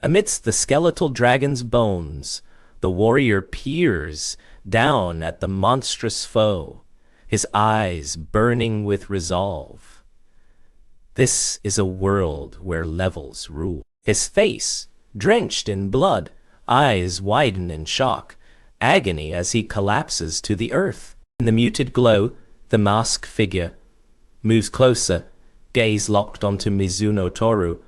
Amidst the skeletal dragon's bones, the warrior peers down at the monstrous foe, his eyes burning with resolve. This is a world where levels rule. His face, drenched in blood, eyes widen in shock, agony as he collapses to the earth. In the muted glow, the masked figure moves closer, gaze locked onto Mizuno Toru,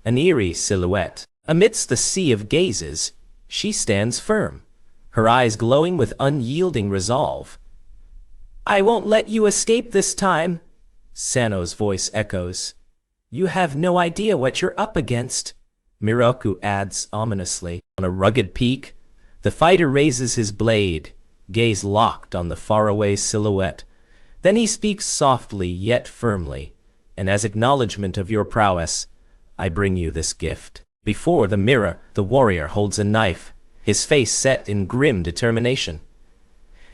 an eerie silhouette. Amidst the sea of gazes, she stands firm, her eyes glowing with unyielding resolve. "I won't let you escape this time," Sano's voice echoes. "You have no idea what you're up against," Miroku adds ominously. On a rugged peak, the fighter raises his blade, gaze locked on the faraway silhouette. Then he speaks softly yet firmly, "And as acknowledgement of your prowess, I bring you this gift." Before the mirror, the warrior holds a knife, his face set in grim determination.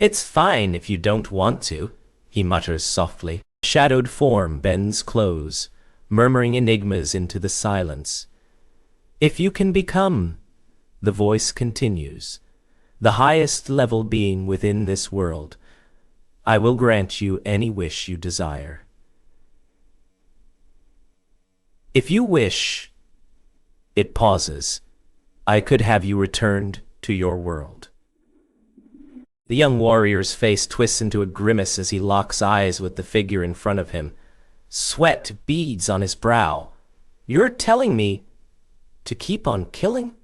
"It's fine if you don't want to," he mutters softly. Shadowed form bends close, murmuring enigmas into the silence. "If you can become," the voice continues, "the highest level being within this world, I will grant you any wish you desire. If you wish," it pauses, "I could have you returned to your world." The young warrior's face twists into a grimace as he locks eyes with the figure in front of him. Sweat beads on his brow. "You're telling me to keep on killing?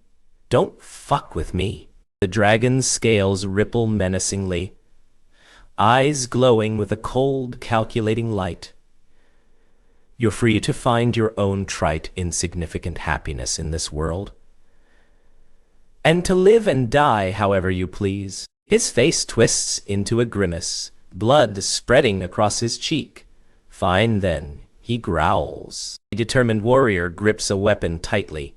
Don't fuck with me." The dragon's scales ripple menacingly, eyes glowing with a cold, calculating light. "You're free to find your own trite, insignificant happiness in this world, and to live and die however you please." His face twists into a grimace, blood spreading across his cheek. "Fine then," he growls. The determined warrior grips a weapon tightly,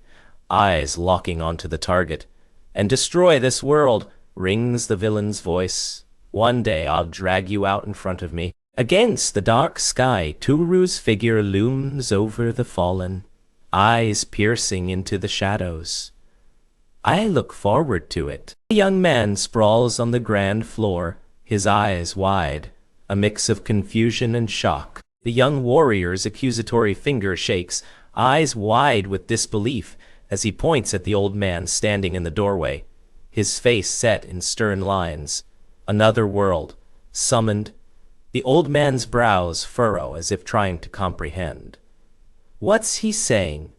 eyes locking onto the target. "And destroy this world," rings the villain's voice. "One day I'll drag you out in front of me." Against the dark sky, Toru's figure looms over the fallen, eyes piercing into the shadows. "I look forward to it." The young man sprawls on the grand floor, his eyes wide, a mix of confusion and shock. The young warrior's accusatory finger shakes, eyes wide with disbelief, as he points at the old man standing in the doorway, his face set in stern lines. Another world, summoned. The old man's brows furrow as if trying to comprehend. "What's he saying?"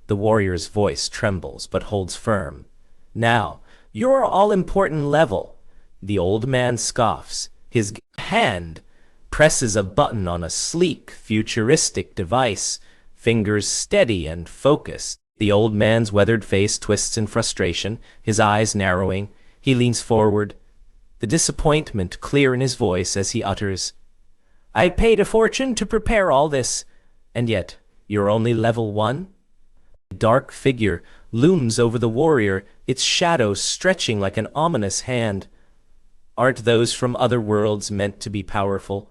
The warrior's voice trembles but holds firm. "Now, your all-important level." The old man scoffs. His hand presses a button on a sleek, futuristic device, fingers steady and focused. The old man's weathered face twists in frustration, his eyes narrowing. He leans forward, the disappointment clear in his voice as he utters, "I paid a fortune to prepare all this, and yet you're only level 1? A dark figure looms over the warrior, its shadow stretching like an ominous hand. Aren't those from other worlds meant to be powerful?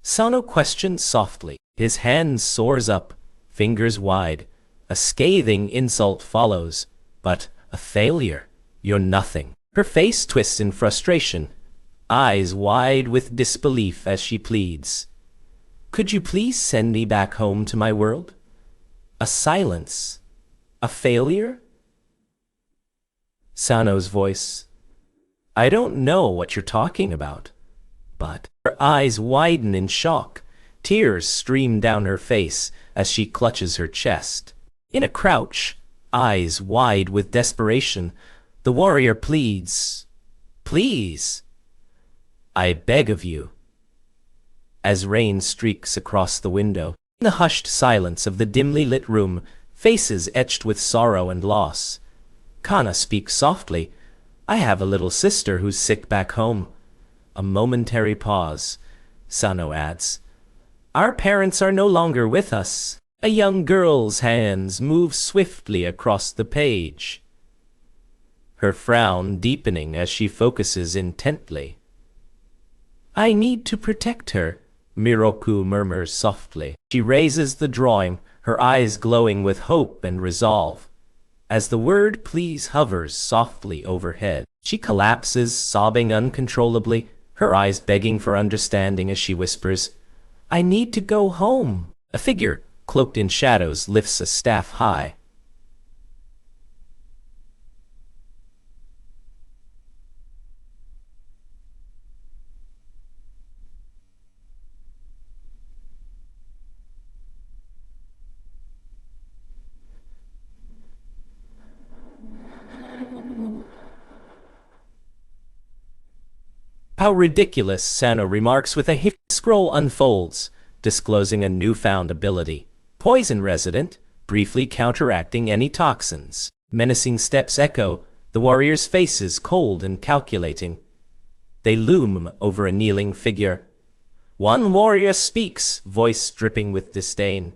Sano questions softly. His hand soars up, fingers wide. A scathing insult follows, but a failure. "You're nothing." Her face twists in frustration, eyes wide with disbelief as she pleads, "Could you please send me back home to my world?" A silence. A failure? Sano's voice, "I don't know what you're talking about." But her eyes widen in shock. Tears stream down her face as she clutches her chest. In a crouch, eyes wide with desperation, the warrior pleads, "Please, I beg of you." As rain streaks across the window, in the hushed silence of the dimly lit room, faces etched with sorrow and loss, Kana speaks softly, "I have a little sister who's sick back home." A momentary pause. Sano adds, "Our parents are no longer with us." A young girl's hands move swiftly across the page, her frown deepening as she focuses intently. "I need to protect her," Miroku murmurs softly. She raises the drawing, her eyes glowing with hope and resolve. As the word please hovers softly overhead, she collapses, sobbing uncontrollably, her eyes begging for understanding as she whispers, "I need to go home." A figure, cloaked in shadows, lifts a staff high. How ridiculous, Sano remarks with a hip. Scroll unfolds, disclosing a newfound ability. Poison resident, briefly counteracting any toxins. Menacing steps echo, the warriors' faces cold and calculating. They loom over a kneeling figure. One warrior speaks, voice dripping with disdain.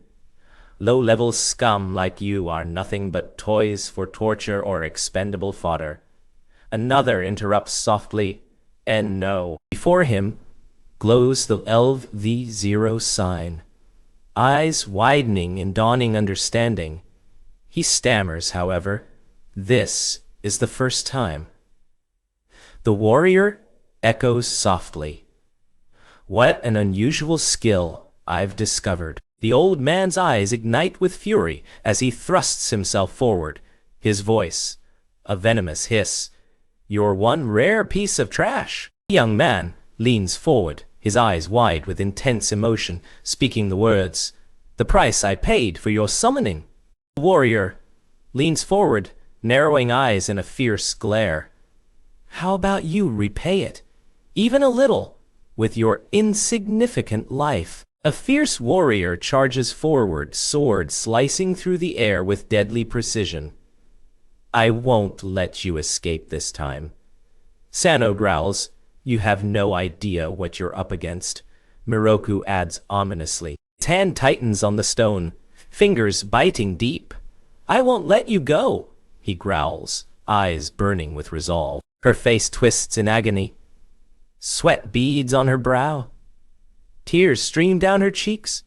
Low-level scum like you are nothing but toys for torture or expendable fodder. Another interrupts softly, and no. Before him glows the LV0 sign, eyes widening in dawning understanding. He stammers, however, "This is the first time." The warrior echoes softly, "What an unusual skill I've discovered." The old man's eyes ignite with fury as he thrusts himself forward, his voice a venomous hiss. "You're one rare piece of trash." The young man leans forward, his eyes wide with intense emotion, speaking the words, "The price I paid for your summoning." The warrior leans forward, narrowing eyes in a fierce glare. "How about you repay it, even a little, with your insignificant life?" A fierce warrior charges forward, sword slicing through the air with deadly precision. "I won't let you escape this time." Sano growls, "You have no idea what you're up against." Miroku adds ominously. His hand tightens on the stone, fingers biting deep. "I won't let you go," he growls, eyes burning with resolve. Her face twists in agony. Sweat beads on her brow. Tears stream down her cheeks.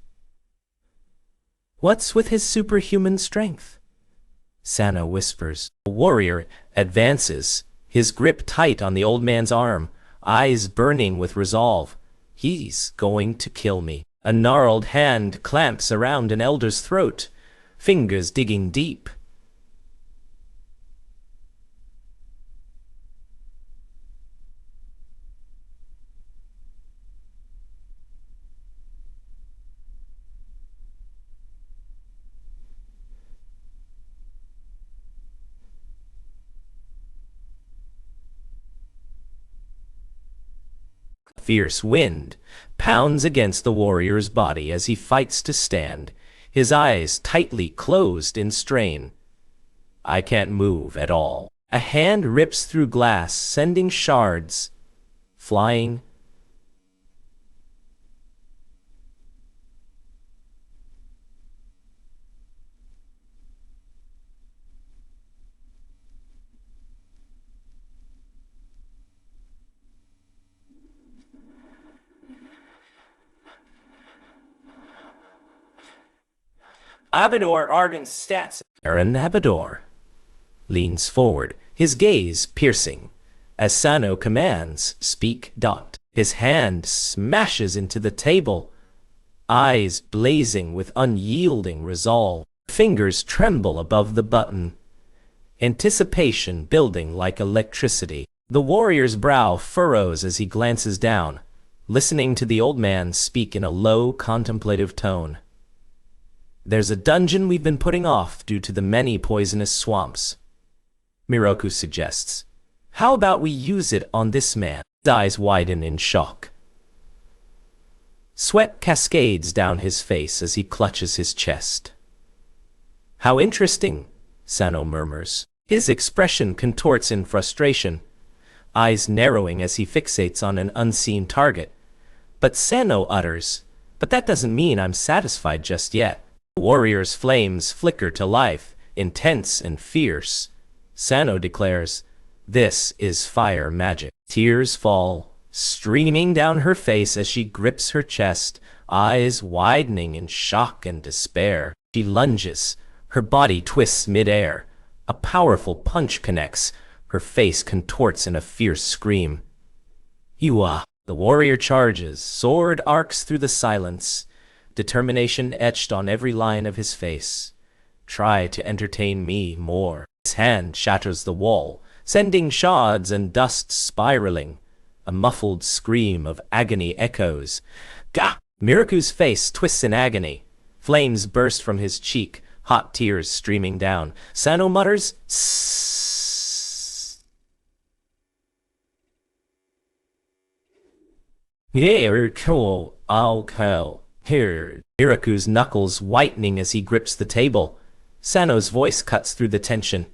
"What's with his superhuman strength?" Sano whispers. The warrior advances, his grip tight on the old man's arm, eyes burning with resolve. "He's going to kill me." A gnarled hand clamps around an elder's throat, fingers digging deep. Fierce wind pounds against the warrior's body as he fights to stand, his eyes tightly closed in strain. "I can't move at all." A hand rips through glass, sending shards flying. Abador Arden stats. Aaron Abador leans forward, his gaze piercing. As Sano commands, "Speak." His hand smashes into the table, eyes blazing with unyielding resolve. Fingers tremble above the button, anticipation building like electricity. The warrior's brow furrows as he glances down, listening to the old man speak in a low, contemplative tone. "There's a dungeon we've been putting off due to the many poisonous swamps," Miroku suggests. "How about we use it on this man?" His eyes widen in shock. Sweat cascades down his face as he clutches his chest. "How interesting," Sano murmurs. His expression contorts in frustration, eyes narrowing as he fixates on an unseen target. But Sano utters, "But that doesn't mean I'm satisfied just yet." The warrior's flames flicker to life, intense and fierce. Sano declares, "This is fire magic." Tears fall, streaming down her face as she grips her chest, eyes widening in shock and despair. She lunges, her body twists midair. A powerful punch connects, her face contorts in a fierce scream. Yua! The warrior charges, sword arcs through the silence, determination etched on every line of his face. Try to entertain me more. His hand shatters the wall, sending shards and dust spiraling. A muffled scream of agony echoes. Gah! Miroku's face twists in agony. Flames burst from his cheek, hot tears streaming down. Sano mutters, "Sssss." Here, cool, I'll kill. Here. Miroku's knuckles whitening as he grips the table. Sano's voice cuts through the tension.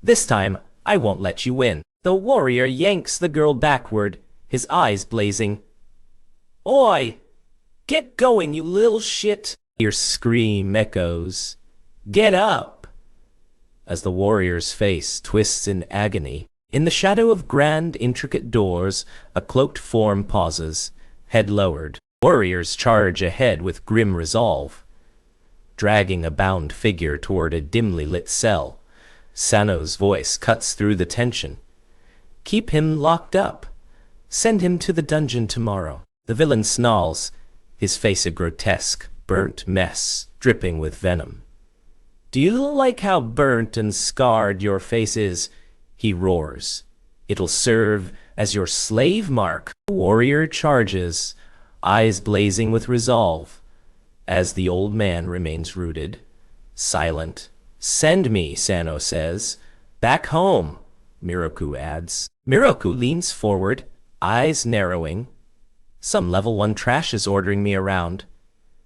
This time, I won't let you win. The warrior yanks the girl backward, his eyes blazing. Oi! Get going, you little shit! Your scream echoes. Get up! As the warrior's face twists in agony. In the shadow of grand, intricate doors, a cloaked form pauses, head lowered. Warriors charge ahead with grim resolve, dragging a bound figure toward a dimly lit cell. Sano's voice cuts through the tension. Keep him locked up. Send him to the dungeon tomorrow. The villain snarls, his face a grotesque, burnt mess, dripping with venom. Do you like how burnt and scarred your face is? He roars. It'll serve as your slave mark. The warrior charges, eyes blazing with resolve, as the old man remains rooted, silent. Send me, Sano says. Back home, Miroku adds. Miroku leans forward, eyes narrowing. Some level 1 trash is ordering me around.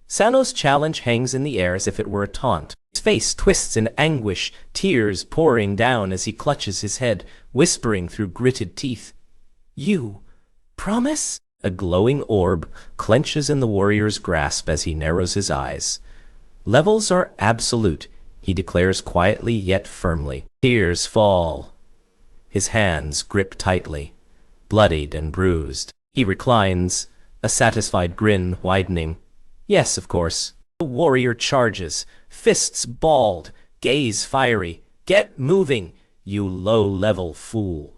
Sano's challenge hangs in the air as if it were a taunt. His face twists in anguish, tears pouring down as he clutches his head, whispering through gritted teeth. You promise? A glowing orb clenches in the warrior's grasp as he narrows his eyes. Levels are absolute, he declares quietly yet firmly. Tears fall. His hands grip tightly, bloodied and bruised. He reclines, a satisfied grin widening. Yes, of course. The warrior charges, fists balled, gaze fiery. Get moving, you low-level fool.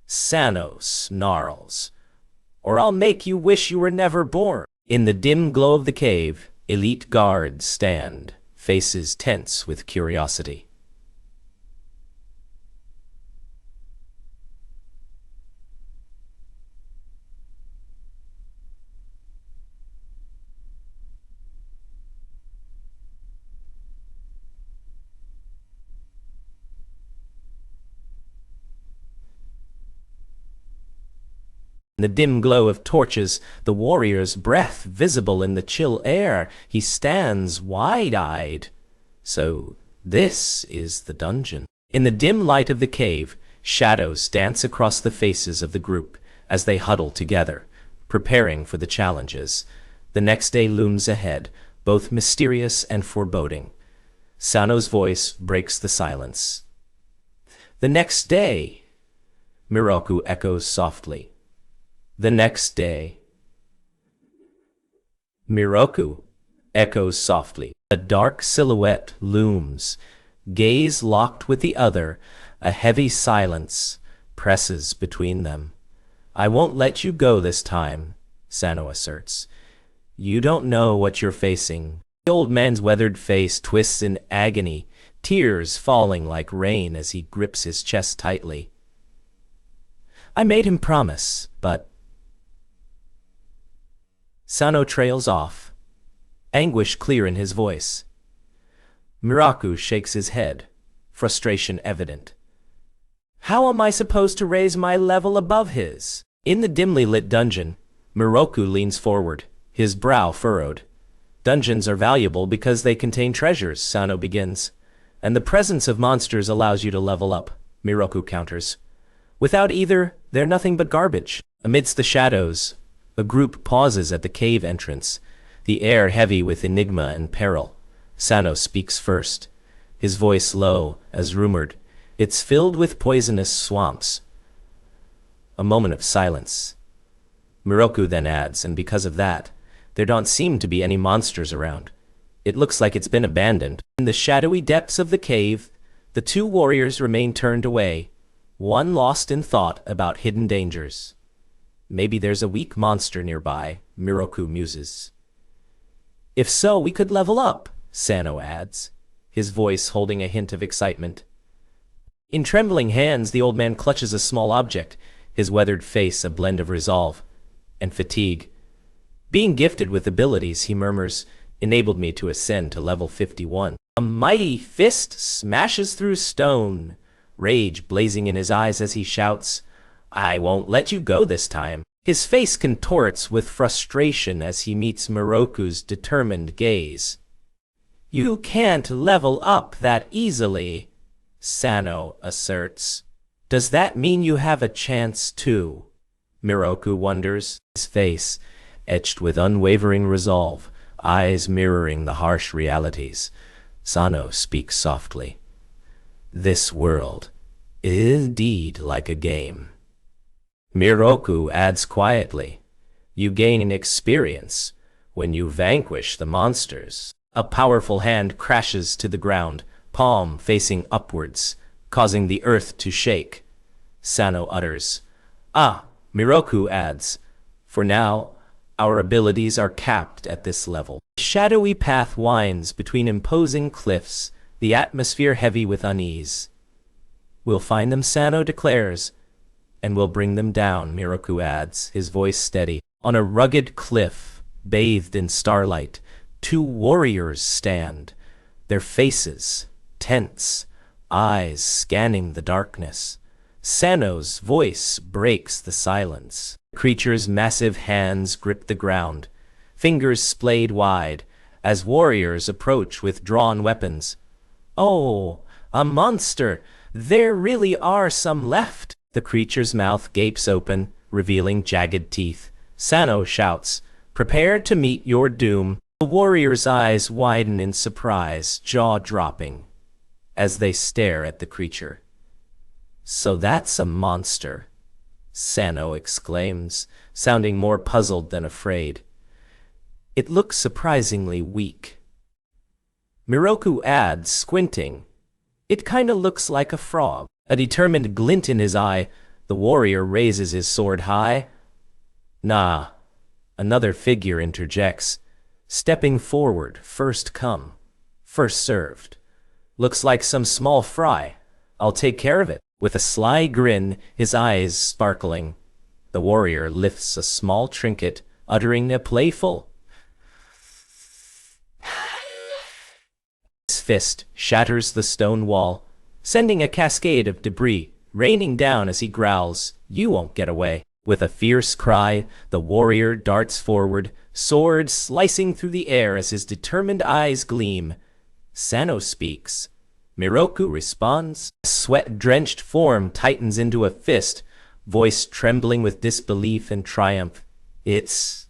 Sano snarls. Or I'll make you wish you were never born. In the dim glow of the cave, elite guards stand, faces tense with curiosity. In the dim glow of torches, the warrior's breath visible in the chill air, he stands wide-eyed. So, this is the dungeon. In the dim light of the cave, shadows dance across the faces of the group as they huddle together, preparing for the challenges. The next day looms ahead, both mysterious and foreboding. Sano's voice breaks the silence. The next day, Miroku echoes softly. The next day. Miroku echoes softly. A dark silhouette looms, gaze locked with the other. A heavy silence presses between them. I won't let you go this time, Sano asserts. You don't know what you're facing. The old man's weathered face twists in agony, tears falling like rain as he grips his chest tightly. I made him promise, but... Sano trails off, anguish clear in his voice. Miroku shakes his head, frustration evident. How am I supposed to raise my level above his? In the dimly lit dungeon, Miroku leans forward, his brow furrowed. Dungeons are valuable because they contain treasures, Sano begins. And the presence of monsters allows you to level up, Miroku counters. Without either, they're nothing but garbage. Amidst the shadows, a group pauses at the cave entrance, the air heavy with enigma and peril. Sano speaks first, his voice low, as rumored. It's filled with poisonous swamps. A moment of silence. Miroku then adds, and because of that, there don't seem to be any monsters around. It looks like it's been abandoned. In the shadowy depths of the cave, the two warriors remain turned away, one lost in thought about hidden dangers. Maybe there's a weak monster nearby, Miroku muses. If so, we could level up, Sano adds, his voice holding a hint of excitement. In trembling hands, the old man clutches a small object, his weathered face a blend of resolve and fatigue. Being gifted with abilities, he murmurs, enabled me to ascend to level 51. A mighty fist smashes through stone, rage blazing in his eyes as he shouts, I won't let you go this time. His face contorts with frustration as he meets Miroku's determined gaze. You can't level up that easily, Sano asserts. Does that mean you have a chance too? Miroku wonders, his face etched with unwavering resolve, eyes mirroring the harsh realities. Sano speaks softly. This world is indeed like a game. Miroku adds quietly, you gain experience when you vanquish the monsters. A powerful hand crashes to the ground, palm facing upwards, causing the earth to shake. Sano utters, Ah, Miroku adds, for now, our abilities are capped at this level. A shadowy path winds between imposing cliffs, the atmosphere heavy with unease. We'll find them, Sano declares, and we'll bring them down, Miroku adds, his voice steady. On a rugged cliff, bathed in starlight, two warriors stand, their faces tense, eyes scanning the darkness. Sano's voice breaks the silence. The creature's massive hands grip the ground, fingers splayed wide, as warriors approach with drawn weapons. Oh, a monster! There really are some left! The creature's mouth gapes open, revealing jagged teeth. Sano shouts, Prepare to meet your doom. The warrior's eyes widen in surprise, jaw dropping, as they stare at the creature. So that's a monster, Sano exclaims, sounding more puzzled than afraid. It looks surprisingly weak. Miroku adds, squinting, It kinda looks like a frog. A determined glint in his eye, the warrior raises his sword high. Nah, another figure interjects, stepping forward, first come, first served. Looks like some small fry. I'll take care of it. With a sly grin, his eyes sparkling, the warrior lifts a small trinket, uttering a playful. His fist shatters the stone wall, sending a cascade of debris raining down as he growls, You won't get away. With a fierce cry, the warrior darts forward, sword slicing through the air as his determined eyes gleam. Sano speaks. Miroku responds. A sweat-drenched form tightens into a fist, voice trembling with disbelief and triumph. It's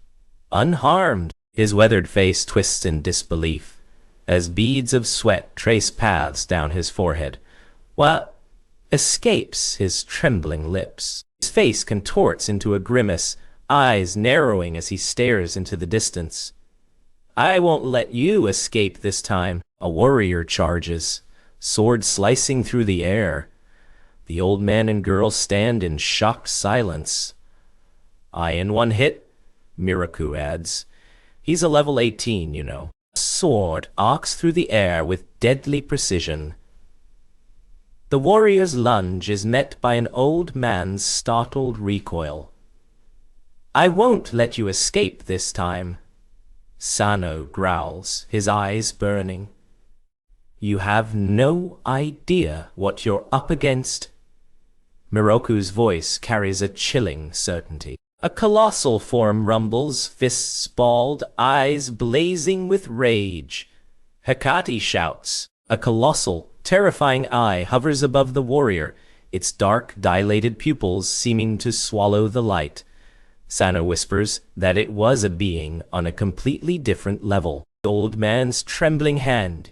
unharmed. His weathered face twists in disbelief, as beads of sweat trace paths down his forehead. What escapes his trembling lips? His face contorts into a grimace, eyes narrowing as he stares into the distance. I won't let you escape this time. A warrior charges, sword slicing through the air. The old man and girl stand in shocked silence. I in one hit, Miroku adds. He's a level 18, you know. A sword arcs through the air with deadly precision. The warrior's lunge is met by an old man's startled recoil. I won't let you escape this time, Sano growls, his eyes burning. You have no idea what you're up against. Miroku's voice carries a chilling certainty. A colossal form rumbles, fists balled, eyes blazing with rage. Hecate shouts. A colossal, terrifying eye hovers above the warrior, its dark, dilated pupils seeming to swallow the light. Sano whispers that it was a being on a completely different level. The old man's trembling hand.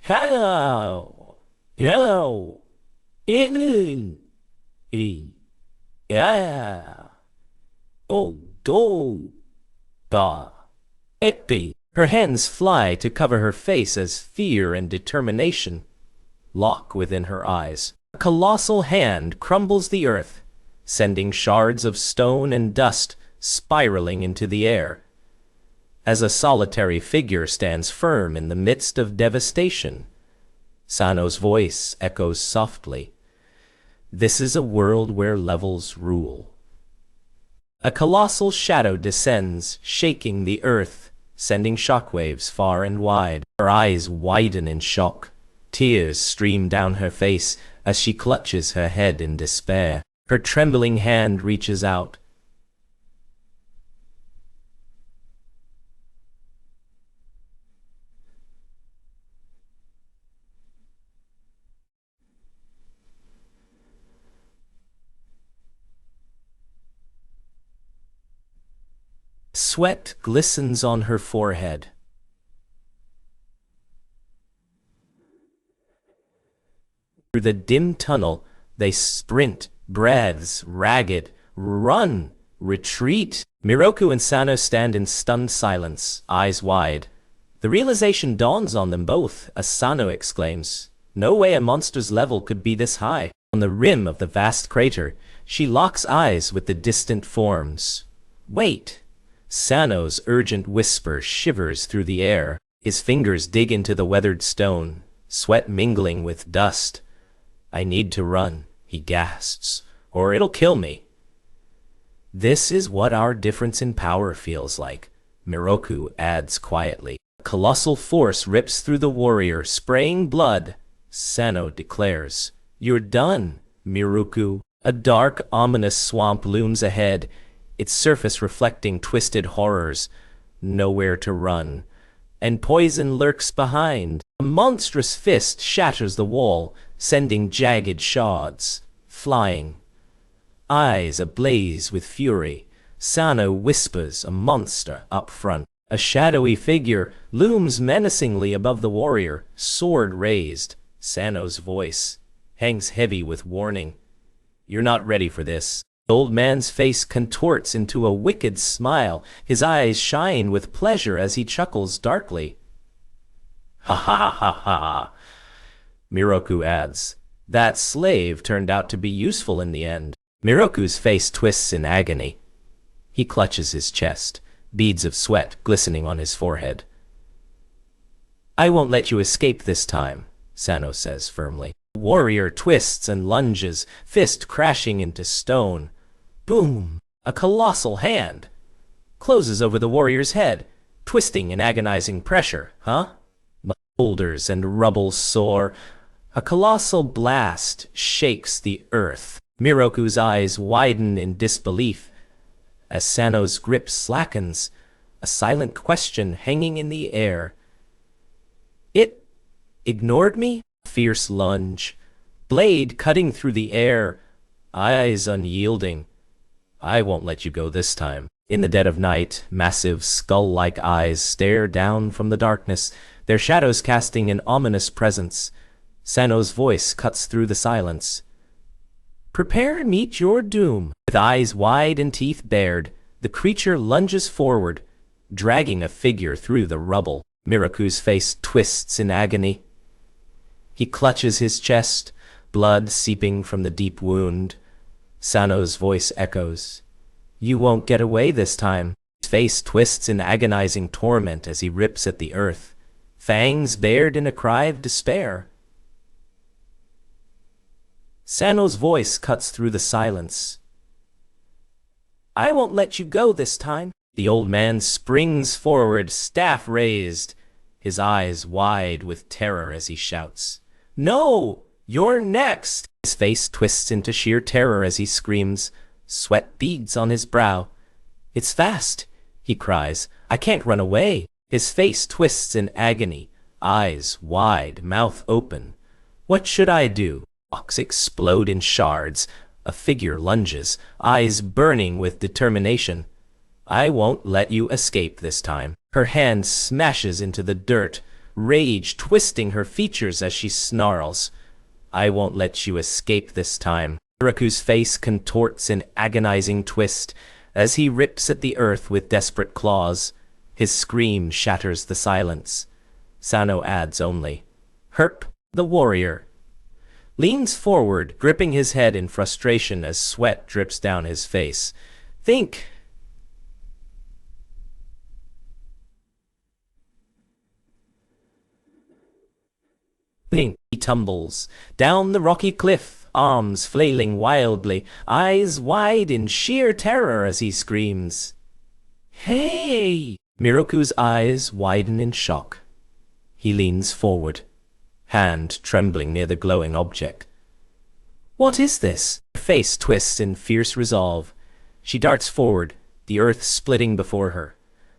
Hello! Hello! Yeah! Oh, Do. Ba. It be. Her hands fly to cover her face as fear and determination lock within her eyes. A colossal hand crumbles the earth, sending shards of stone and dust spiraling into the air. As a solitary figure stands firm in the midst of devastation, Sano's voice echoes softly. This is a world where levels rule. A colossal shadow descends, shaking the earth, sending shockwaves far and wide. Her eyes widen in shock. Tears stream down her face as she clutches her head in despair. Her trembling hand reaches out. Sweat glistens on her forehead. Through the dim tunnel, they sprint, breaths ragged, run, retreat. Miroku and Sano stand in stunned silence, eyes wide. The realization dawns on them both as Sano exclaims, "No way a monster's level could be this high." On the rim of the vast crater, she locks eyes with the distant forms. "Wait!" Sano's urgent whisper shivers through the air. His fingers dig into the weathered stone, sweat mingling with dust. "I need to run," he gasps, "or it'll kill me." "This is what our difference in power feels like," Miroku adds quietly. Colossal force rips through the warrior, spraying blood. Sano declares, "You're done, Miroku." A dark, ominous swamp looms ahead, its surface reflecting twisted horrors. Nowhere to run, and poison lurks behind. A monstrous fist shatters the wall, sending jagged shards flying. Eyes ablaze with fury, Sano whispers a monster up front. A shadowy figure looms menacingly above the warrior, sword raised. Sano's voice hangs heavy with warning. "You're not ready for this." The old man's face contorts into a wicked smile. His eyes shine with pleasure as he chuckles darkly. "Ha ha ha ha!" Miroku adds, "That slave turned out to be useful in the end." Miroku's face twists in agony. He clutches his chest, beads of sweat glistening on his forehead. "I won't let you escape this time," Sano says firmly. The warrior twists and lunges, fist crashing into stone. Boom! A colossal hand closes over the warrior's head, twisting in agonizing pressure. Boulders and rubble soar. A colossal blast shakes the earth. Miroku's eyes widen in disbelief. As Sano's grip slackens, a silent question hanging in the air. "It ignored me?" Fierce lunge, blade cutting through the air, eyes unyielding. "I won't let you go this time." In the dead of night, massive skull-like eyes stare down from the darkness, their shadows casting an ominous presence. Sano's voice cuts through the silence. "Prepare to meet your doom." With eyes wide and teeth bared, the creature lunges forward, dragging a figure through the rubble. Miroku's face twists in agony. He clutches his chest, blood seeping from the deep wound. Sano's voice echoes, "You won't get away this time." His face twists in agonizing torment as he rips at the earth, fangs bared in a cry of despair. Sano's voice cuts through the silence. "I won't let you go this time." The old man springs forward, staff raised, his eyes wide with terror as he shouts, "No! You're next!" His face twists into sheer terror as he screams, sweat beads on his brow. "It's fast!" he cries. "I can't run away!" His face twists in agony, eyes wide, mouth open. "What should I do?" Rocks explode in shards. A figure lunges, eyes burning with determination. "I won't let you escape this time." Her hand smashes into the dirt, rage twisting her features as she snarls. "I won't let you escape this time." Miroku's face contorts in agonizing twist As he rips at the earth with desperate claws, his scream shatters the silence. Sano adds only, "Herp." The warrior leans forward, gripping his head in frustration as sweat drips down his face. Think. Think. He tumbles down the rocky cliff, arms flailing wildly, eyes wide in sheer terror as he screams, "Hey!" Miroku's eyes widen in shock. He leans forward, hand trembling near the glowing object. "What is this?" Her face twists in fierce resolve. She darts forward, the earth splitting before her.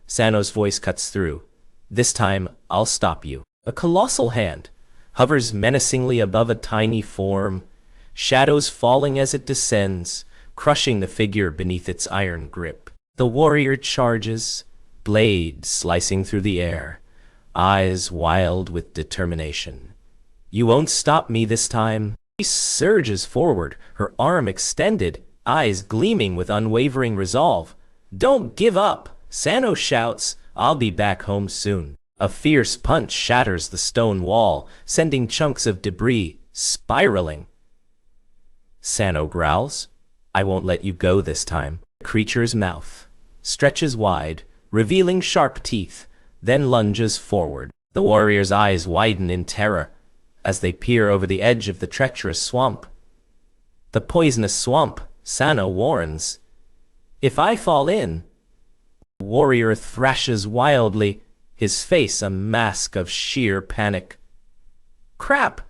Sano's voice cuts through. "This time, I'll stop you." A colossal hand hovers menacingly above a tiny form, shadows falling as it descends, crushing the figure beneath its iron grip. The warrior charges, blade slicing through the air, eyes wild with determination. "You won't stop me this time." She surges forward, her arm extended, eyes gleaming with unwavering resolve. "Don't give up!" Sano shouts, "I'll be back home soon." A fierce punch shatters the stone wall, sending chunks of debris spiraling. Sano growls, "I won't let you go this time." The creature's mouth stretches wide, revealing sharp teeth, then lunges forward. The warrior's eyes widen in terror as they peer over the edge of the treacherous swamp. "The poisonous swamp," Sano warns. "If I fall in..." The warrior thrashes wildly, his face a mask of sheer panic. "Crap!"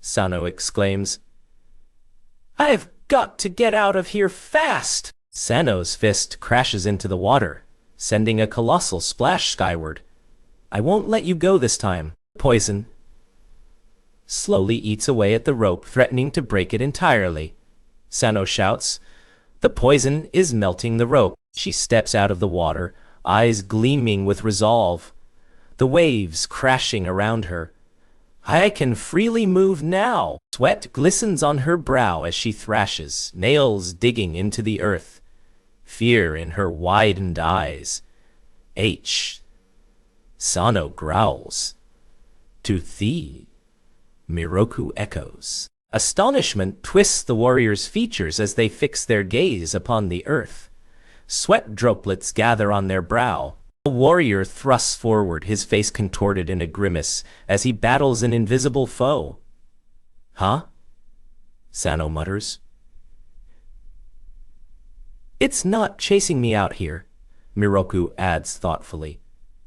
Sano exclaims. "I've got to get out of here fast!" Sano's fist crashes into the water, sending a colossal splash skyward. "I won't let you go this time." Poison slowly eats away at the rope, threatening to break it entirely. Sano shouts, "The poison is melting the rope." She steps out of the water, eyes gleaming with resolve, the waves crashing around her. "I can freely move now." Sweat glistens on her brow as she thrashes, nails digging into the earth, fear in her widened eyes. Sano growls. "To thee." Miroku echoes. Astonishment twists the warrior's features as they fix their gaze upon the earth. Sweat droplets gather on their brow. The warrior thrusts forward, his face contorted in a grimace as he battles an invisible foe. "Huh?" Sano mutters. "It's not chasing me out here," Miroku adds thoughtfully.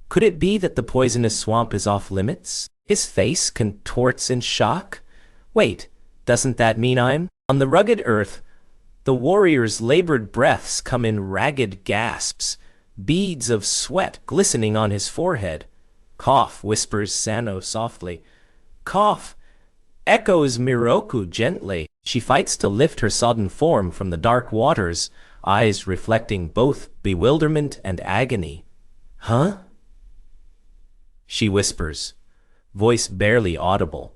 "Could it be that the poisonous swamp is off limits?" His face contorts in shock. "Wait, doesn't that mean I'm..." On the rugged earth, the warrior's labored breaths come in ragged gasps, beads of sweat glistening on his forehead. "Cough," whispers Sano softly. "Cough," echoes Miroku gently. She fights to lift her sodden form from the dark waters, eyes reflecting both bewilderment and agony. "Huh?" she whispers, voice barely audible.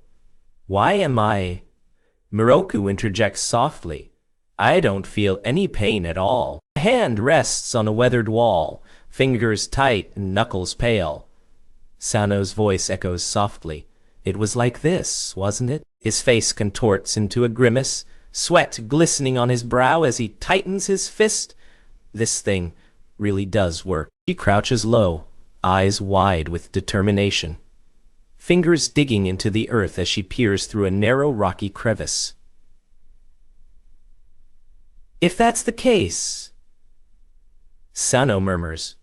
"Why am I..." Miroku interjects softly, "I don't feel any pain at all." A hand rests on a weathered wall, fingers tight and knuckles pale. Sano's voice echoes softly, "It was like this, wasn't it?" His face contorts into a grimace, sweat glistening on his brow as he tightens his fist. "This thing really does work." She crouches low, eyes wide with determination, fingers digging into the earth as she peers through a narrow rocky crevice. "If that's the case," Sano murmurs,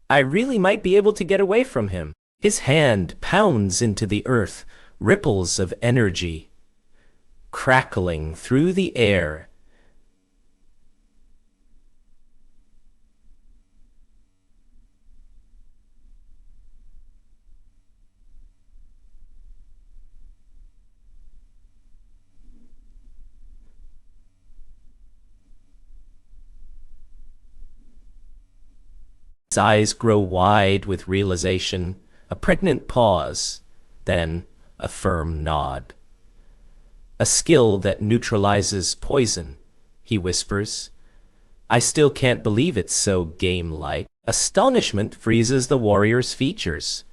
"I really might be able to get away from him." His hand pounds into the earth, ripples of energy crackling through the air. His eyes grow wide with realization, a pregnant pause, then a firm nod. "A skill that neutralizes poison," he whispers. I still can't believe it's so game-like. Astonishment freezes the warrior's features.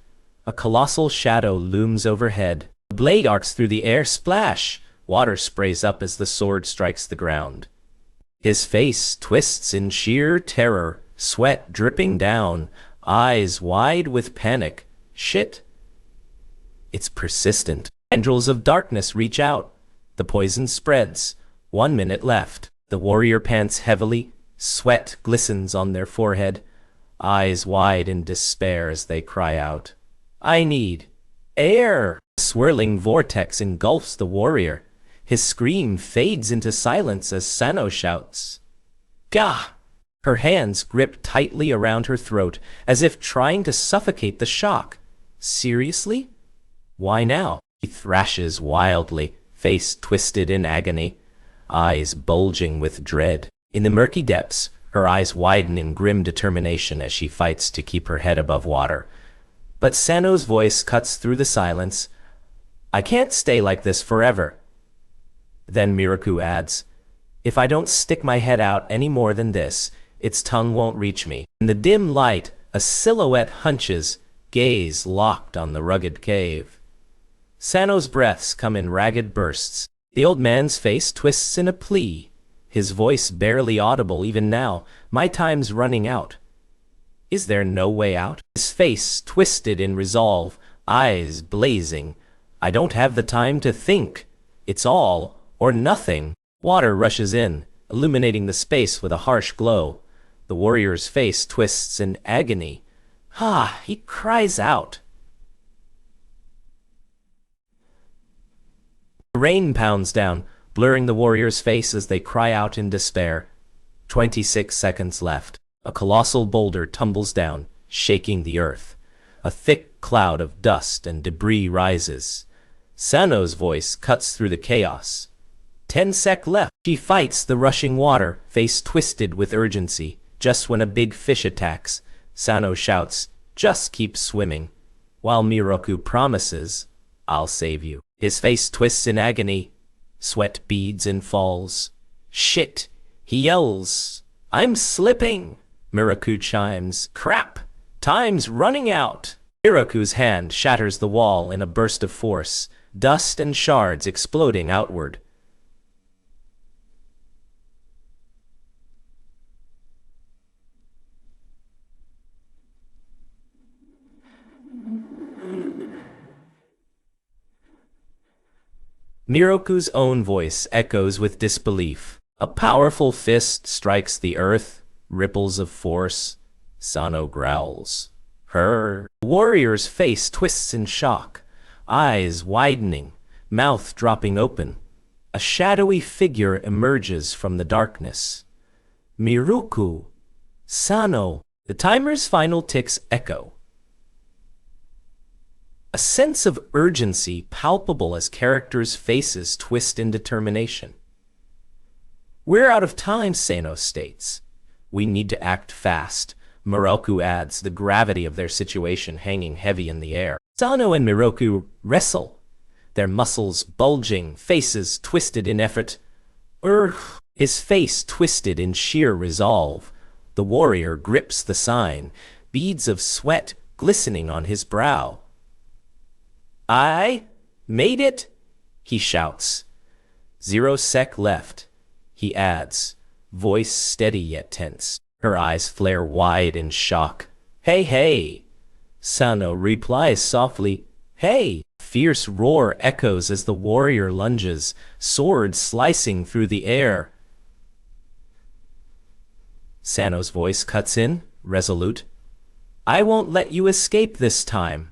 A colossal shadow looms overhead. The blade arcs through the air. Splash! Water sprays up as the sword strikes the ground. His face twists in sheer terror, sweat dripping down, eyes wide with panic. Shit! It's persistent. Tendrils of darkness reach out. The poison spreads. 1 minute left. The warrior pants heavily. Sweat glistens on their forehead. Eyes wide in despair as they cry out, I need air! A swirling vortex engulfs the warrior. His scream fades into silence as Sano shouts, Gah! Her hands grip tightly around her throat, as if trying to suffocate the shock. Seriously? Why now? She thrashes wildly, face twisted in agony, eyes bulging with dread. In the murky depths, her eyes widen in grim determination as she fights to keep her head above water. But Sano's voice cuts through the silence. I can't stay like this forever. Then Miroku adds, If I don't stick my head out any more than this, its tongue won't reach me. In the dim light, a silhouette hunches, gaze locked on the rugged cave. Sano's breaths come in ragged bursts. The old man's face twists in a plea. His voice barely audible even now. My time's running out. Is there no way out? His face twisted in resolve, eyes blazing. I don't have the time to think. It's all or nothing. Water rushes in, illuminating the space with a harsh glow. The warrior's face twists in agony. He cries out. The rain pounds down, blurring the warrior's face as they cry out in despair. 26 seconds left. A colossal boulder tumbles down, shaking the earth. A thick cloud of dust and debris rises. Sano's voice cuts through the chaos. 10 sec left. She fights the rushing water, face twisted with urgency. Just when a big fish attacks, Sano shouts, Just keep swimming. While Miroku promises, I'll save you. His face twists in agony. Sweat beads and falls. Shit! He yells. I'm slipping! Miroku chimes. Crap! Time's running out! Miroku's hand shatters the wall in a burst of force, dust and shards exploding outward. Miroku's own voice echoes with disbelief. A powerful fist strikes the earth, ripples of force. Sano growls. Her warrior's face twists in shock, eyes widening, mouth dropping open. A shadowy figure emerges from the darkness. Miroku! Sano! The timer's final ticks echo. A sense of urgency palpable as characters' faces twist in determination. We're out of time, Sano states. We need to act fast, Miroku adds, the gravity of their situation hanging heavy in the air. Sano and Miroku wrestle, their muscles bulging, faces twisted in effort. His face twisted in sheer resolve. The warrior grips the sign, beads of sweat glistening on his brow. I made it, he shouts. 0 sec left, he adds, voice steady yet tense. Her eyes flare wide in shock. Hey! Sano replies softly, Hey! Fierce roar echoes as the warrior lunges, sword slicing through the air. Sano's voice cuts in, resolute. I won't let you escape this time.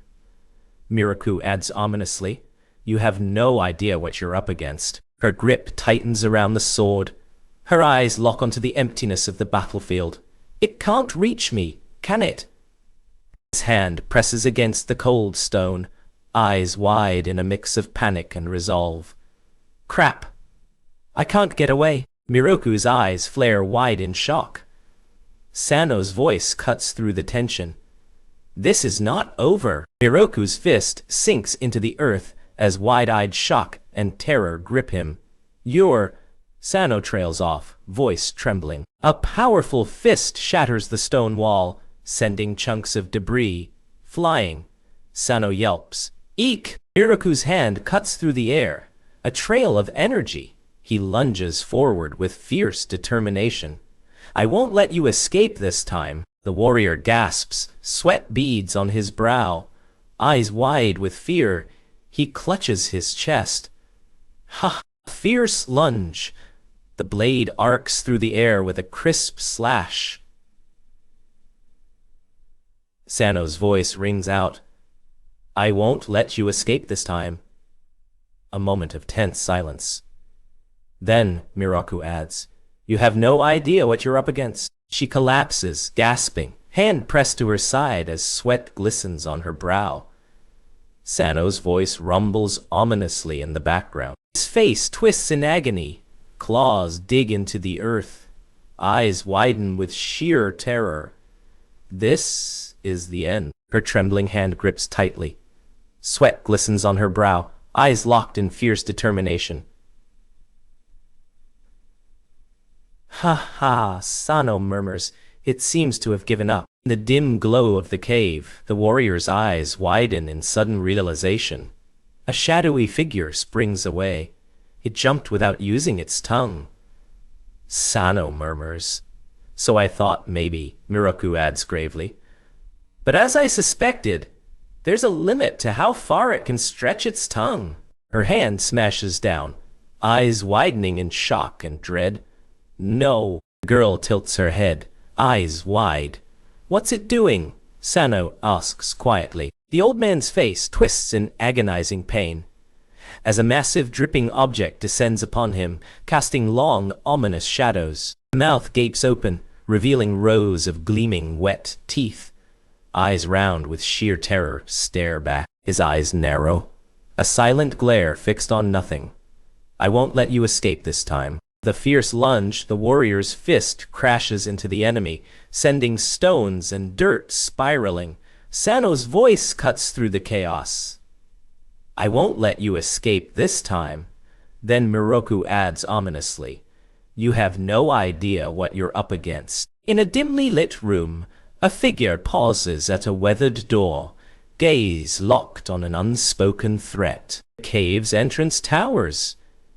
Miroku adds ominously, You have no idea what you're up against. Her grip tightens around the sword. Her eyes lock onto the emptiness of the battlefield. It can't reach me, can it? His hand presses against the cold stone, eyes wide in a mix of panic and resolve. Crap! I can't get away. Miroku's eyes flare wide in shock. Sano's voice cuts through the tension. This is not over. Miroku's fist sinks into the earth as wide-eyed shock and terror grip him. You're... Sano trails off, voice trembling. A powerful fist shatters the stone wall, sending chunks of debris flying. Sano yelps. Eek! Miroku's hand cuts through the air, a trail of energy. He lunges forward with fierce determination. I won't let you escape this time. The warrior gasps, sweat beads on his brow. Eyes wide with fear, he clutches his chest. Ha! Fierce lunge. The blade arcs through the air with a crisp slash. Sano's voice rings out. I won't let you escape this time. A moment of tense silence. Then, Miroku adds, you have no idea what you're up against. She collapses, gasping, hand pressed to her side as sweat glistens on her brow. Sano's voice rumbles ominously in the background. His face twists in agony. Claws dig into the earth. Eyes widen with sheer terror. This is the end. Her trembling hand grips tightly. Sweat glistens on her brow, eyes locked in fierce determination. Ha ha, Sano murmurs. It seems to have given up. In the dim glow of the cave, the warrior's eyes widen in sudden realization. A shadowy figure springs away. It jumped without using its tongue. Sano murmurs. So I thought maybe, Miroku adds gravely. But as I suspected, there's a limit to how far it can stretch its tongue. Her hand smashes down, eyes widening in shock and dread. No. The girl tilts her head, eyes wide. What's it doing? Sano asks quietly. The old man's face twists in agonizing pain. As a massive dripping object descends upon him, casting long, ominous shadows. The mouth gapes open, revealing rows of gleaming, wet teeth. Eyes round with sheer terror stare back. His eyes narrow. A silent glare fixed on nothing. I won't let you escape this time. The fierce lunge, the warrior's fist crashes into the enemy, sending stones and dirt spiraling. Sano's voice cuts through the chaos. I won't let you escape this time. Then Miroku adds ominously, you have no idea what you're up against. In a dimly lit room, a figure pauses at a weathered door, gaze locked on an unspoken threat. The cave's entrance towers,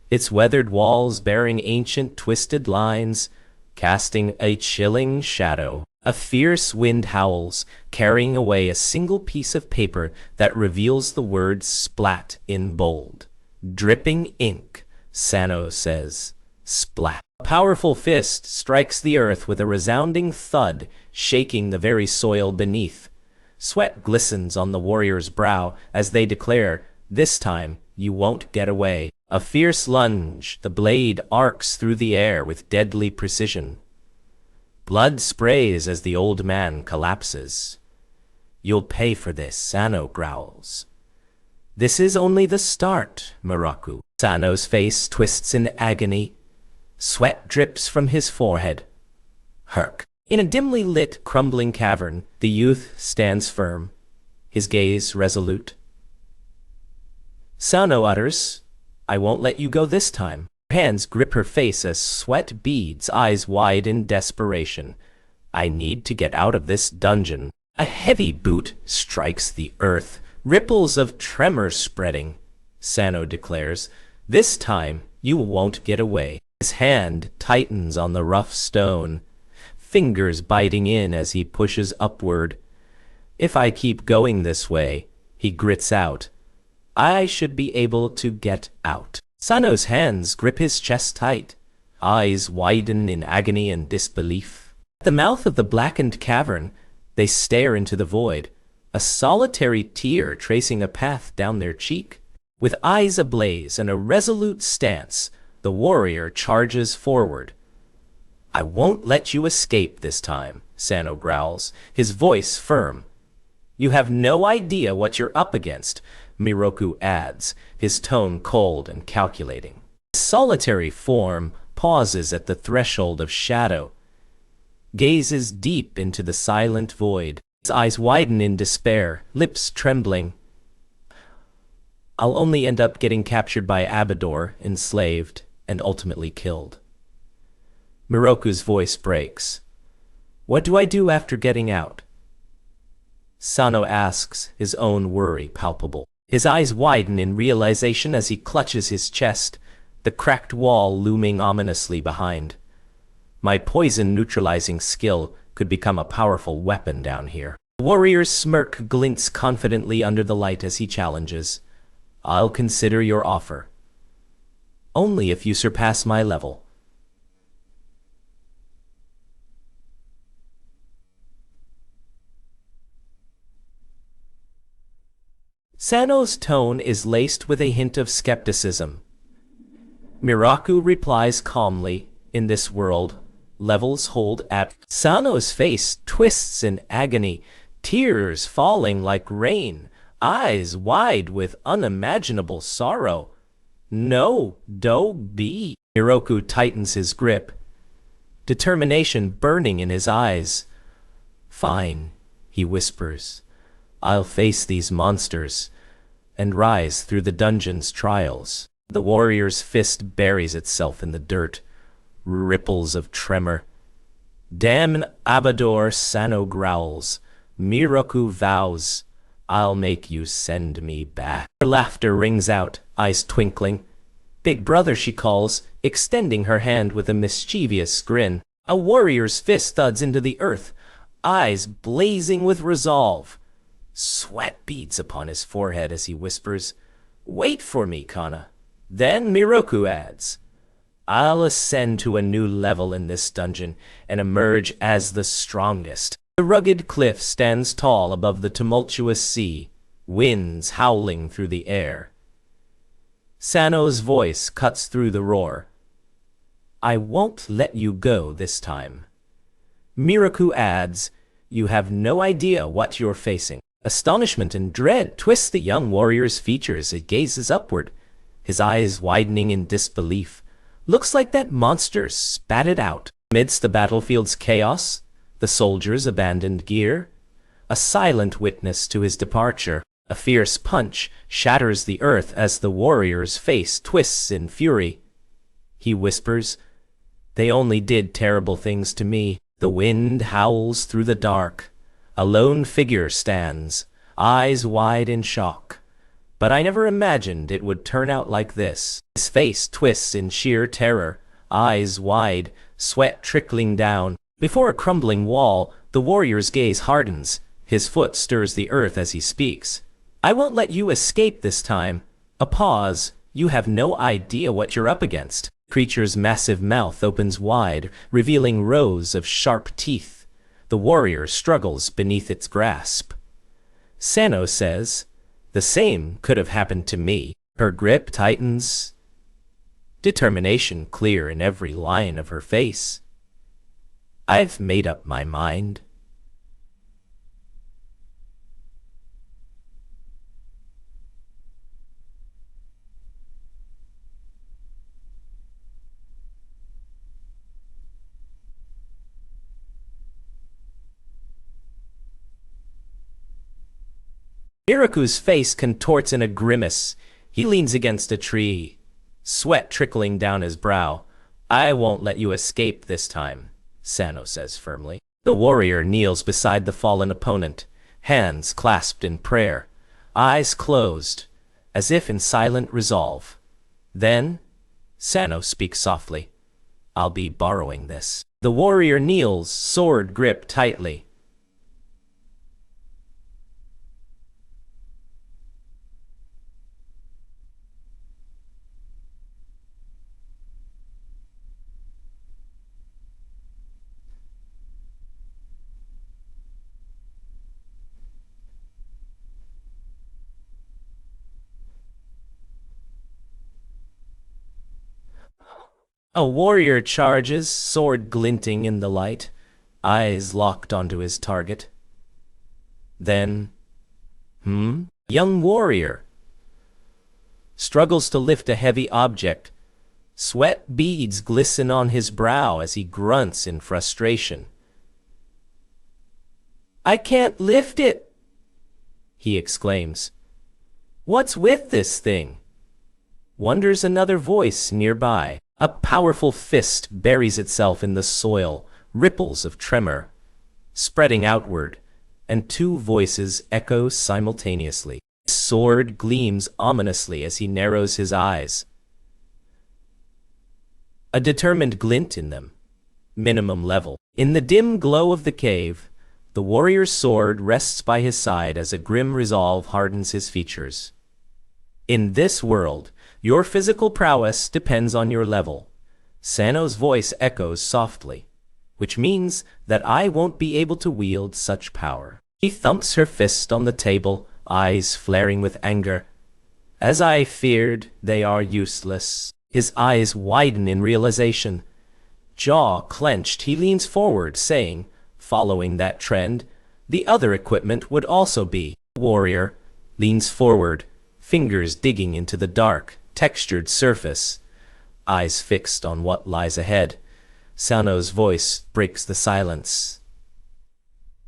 its weathered walls bearing ancient twisted lines, casting a chilling shadow. A fierce wind howls, carrying away a single piece of paper that reveals the words splat in bold. Dripping ink, Sano says. Splat. A powerful fist strikes the earth with a resounding thud, shaking the very soil beneath. Sweat glistens on the warrior's brow as they declare, this time you won't get away. A fierce lunge, the blade arcs through the air with deadly precision. Blood sprays as the old man collapses. You'll pay for this, Sano growls. This is only the start, Miroku. Sano's face twists in agony. Sweat drips from his forehead. Herc. In a dimly lit, crumbling cavern, the youth stands firm, his gaze resolute. Sano utters, I won't let you go this time. Her hands grip her face as sweat beads, eyes wide in desperation. I need to get out of this dungeon. A heavy boot strikes the earth, ripples of tremor spreading. Sano declares, this time you won't get away. His hand tightens on the rough stone, fingers biting in as he pushes upward. If I keep going this way, he grits out, I should be able to get out. Sano's hands grip his chest tight, eyes widen in agony and disbelief. At the mouth of the blackened cavern, they stare into the void, a solitary tear tracing a path down their cheek. With eyes ablaze and a resolute stance, the warrior charges forward. I won't let you escape this time, Sano growls, his voice firm. You have no idea what you're up against, Miroku adds, his tone cold and calculating. The solitary form pauses at the threshold of shadow, gazes deep into the silent void. His eyes widen in despair, lips trembling. I'll only end up getting captured by Abador, enslaved. and ultimately killed. Miroku's voice breaks. What do I do after getting out? Sano asks, his own worry palpable. His eyes widen in realization as he clutches his chest, the cracked wall looming ominously behind. My poison-neutralizing skill could become a powerful weapon down here. The warrior's smirk glints confidently under the light as he challenges. I'll consider your offer. Only if you surpass my level. Sano's tone is laced with a hint of skepticism. Miroku replies calmly, in this world, levels hold at. Sano's face twists in agony, tears falling like rain, eyes wide with unimaginable sorrow. No, don't be. Miroku tightens his grip, determination burning in his eyes. Fine, he whispers. I'll face these monsters and rise through the dungeon's trials. The warrior's fist buries itself in the dirt, ripples of tremor. Damn Abador, Sano growls. Miroku vows, I'll make you send me back. Her laughter rings out, eyes twinkling. Big brother, she calls, extending her hand with a mischievous grin. A warrior's fist thuds into the earth, eyes blazing with resolve. Sweat beads upon his forehead as he whispers, Wait for me, Kana. Then Miroku adds, I'll ascend to a new level in this dungeon and emerge as the strongest. The rugged cliff stands tall above the tumultuous sea, winds howling through the air. Sano's voice cuts through the roar. I won't let you go this time. Miroku adds, You have no idea what you're facing. Astonishment and dread twist the young warrior's features as he gazes upward, his eyes widening in disbelief. Looks like that monster spat it out. Amidst the battlefield's chaos, the soldiers' abandoned gear, a silent witness to his departure. A fierce punch shatters the earth as the warrior's face twists in fury. He whispers, They only did terrible things to me. The wind howls through the dark. A lone figure stands, eyes wide in shock. But I never imagined it would turn out like this. His face twists in sheer terror, eyes wide, sweat trickling down. Before a crumbling wall, the warrior's gaze hardens. His foot stirs the earth as he speaks. I won't let you escape this time. A pause. You have no idea what you're up against. The creature's massive mouth opens wide, revealing rows of sharp teeth. The warrior struggles beneath its grasp. Sano says, The same could have happened to me. Her grip tightens, determination clear in every line of her face. I've made up my mind. Miroku's face contorts in a grimace. He leans against a tree, sweat trickling down his brow. I won't let you escape this time, Sano says firmly. The warrior kneels beside the fallen opponent, hands clasped in prayer, eyes closed, as if in silent resolve. Then, Sano speaks softly. I'll be borrowing this. The warrior kneels, sword gripped tightly. A warrior charges, sword glinting in the light, eyes locked onto his target. Then, young warrior struggles to lift a heavy object. Sweat beads glisten on his brow as he grunts in frustration. I can't lift it, he exclaims. What's with this thing? Wonders another voice nearby. A powerful fist buries itself in the soil, ripples of tremor spreading outward, and two voices echo simultaneously. His sword gleams ominously as he narrows his eyes, a determined glint in them. Minimum level. In the dim glow of the cave, the warrior's sword rests by his side as a grim resolve hardens his features. In this world, your physical prowess depends on your level. Sano's voice echoes softly, which means that I won't be able to wield such power. She thumps her fist on the table, eyes flaring with anger. As I feared, they are useless. His eyes widen in realization. Jaw clenched, he leans forward, saying, following that trend, the other equipment would also be. Warrior leans forward, fingers digging into the dark, textured surface, eyes fixed on what lies ahead. Sano's voice breaks the silence.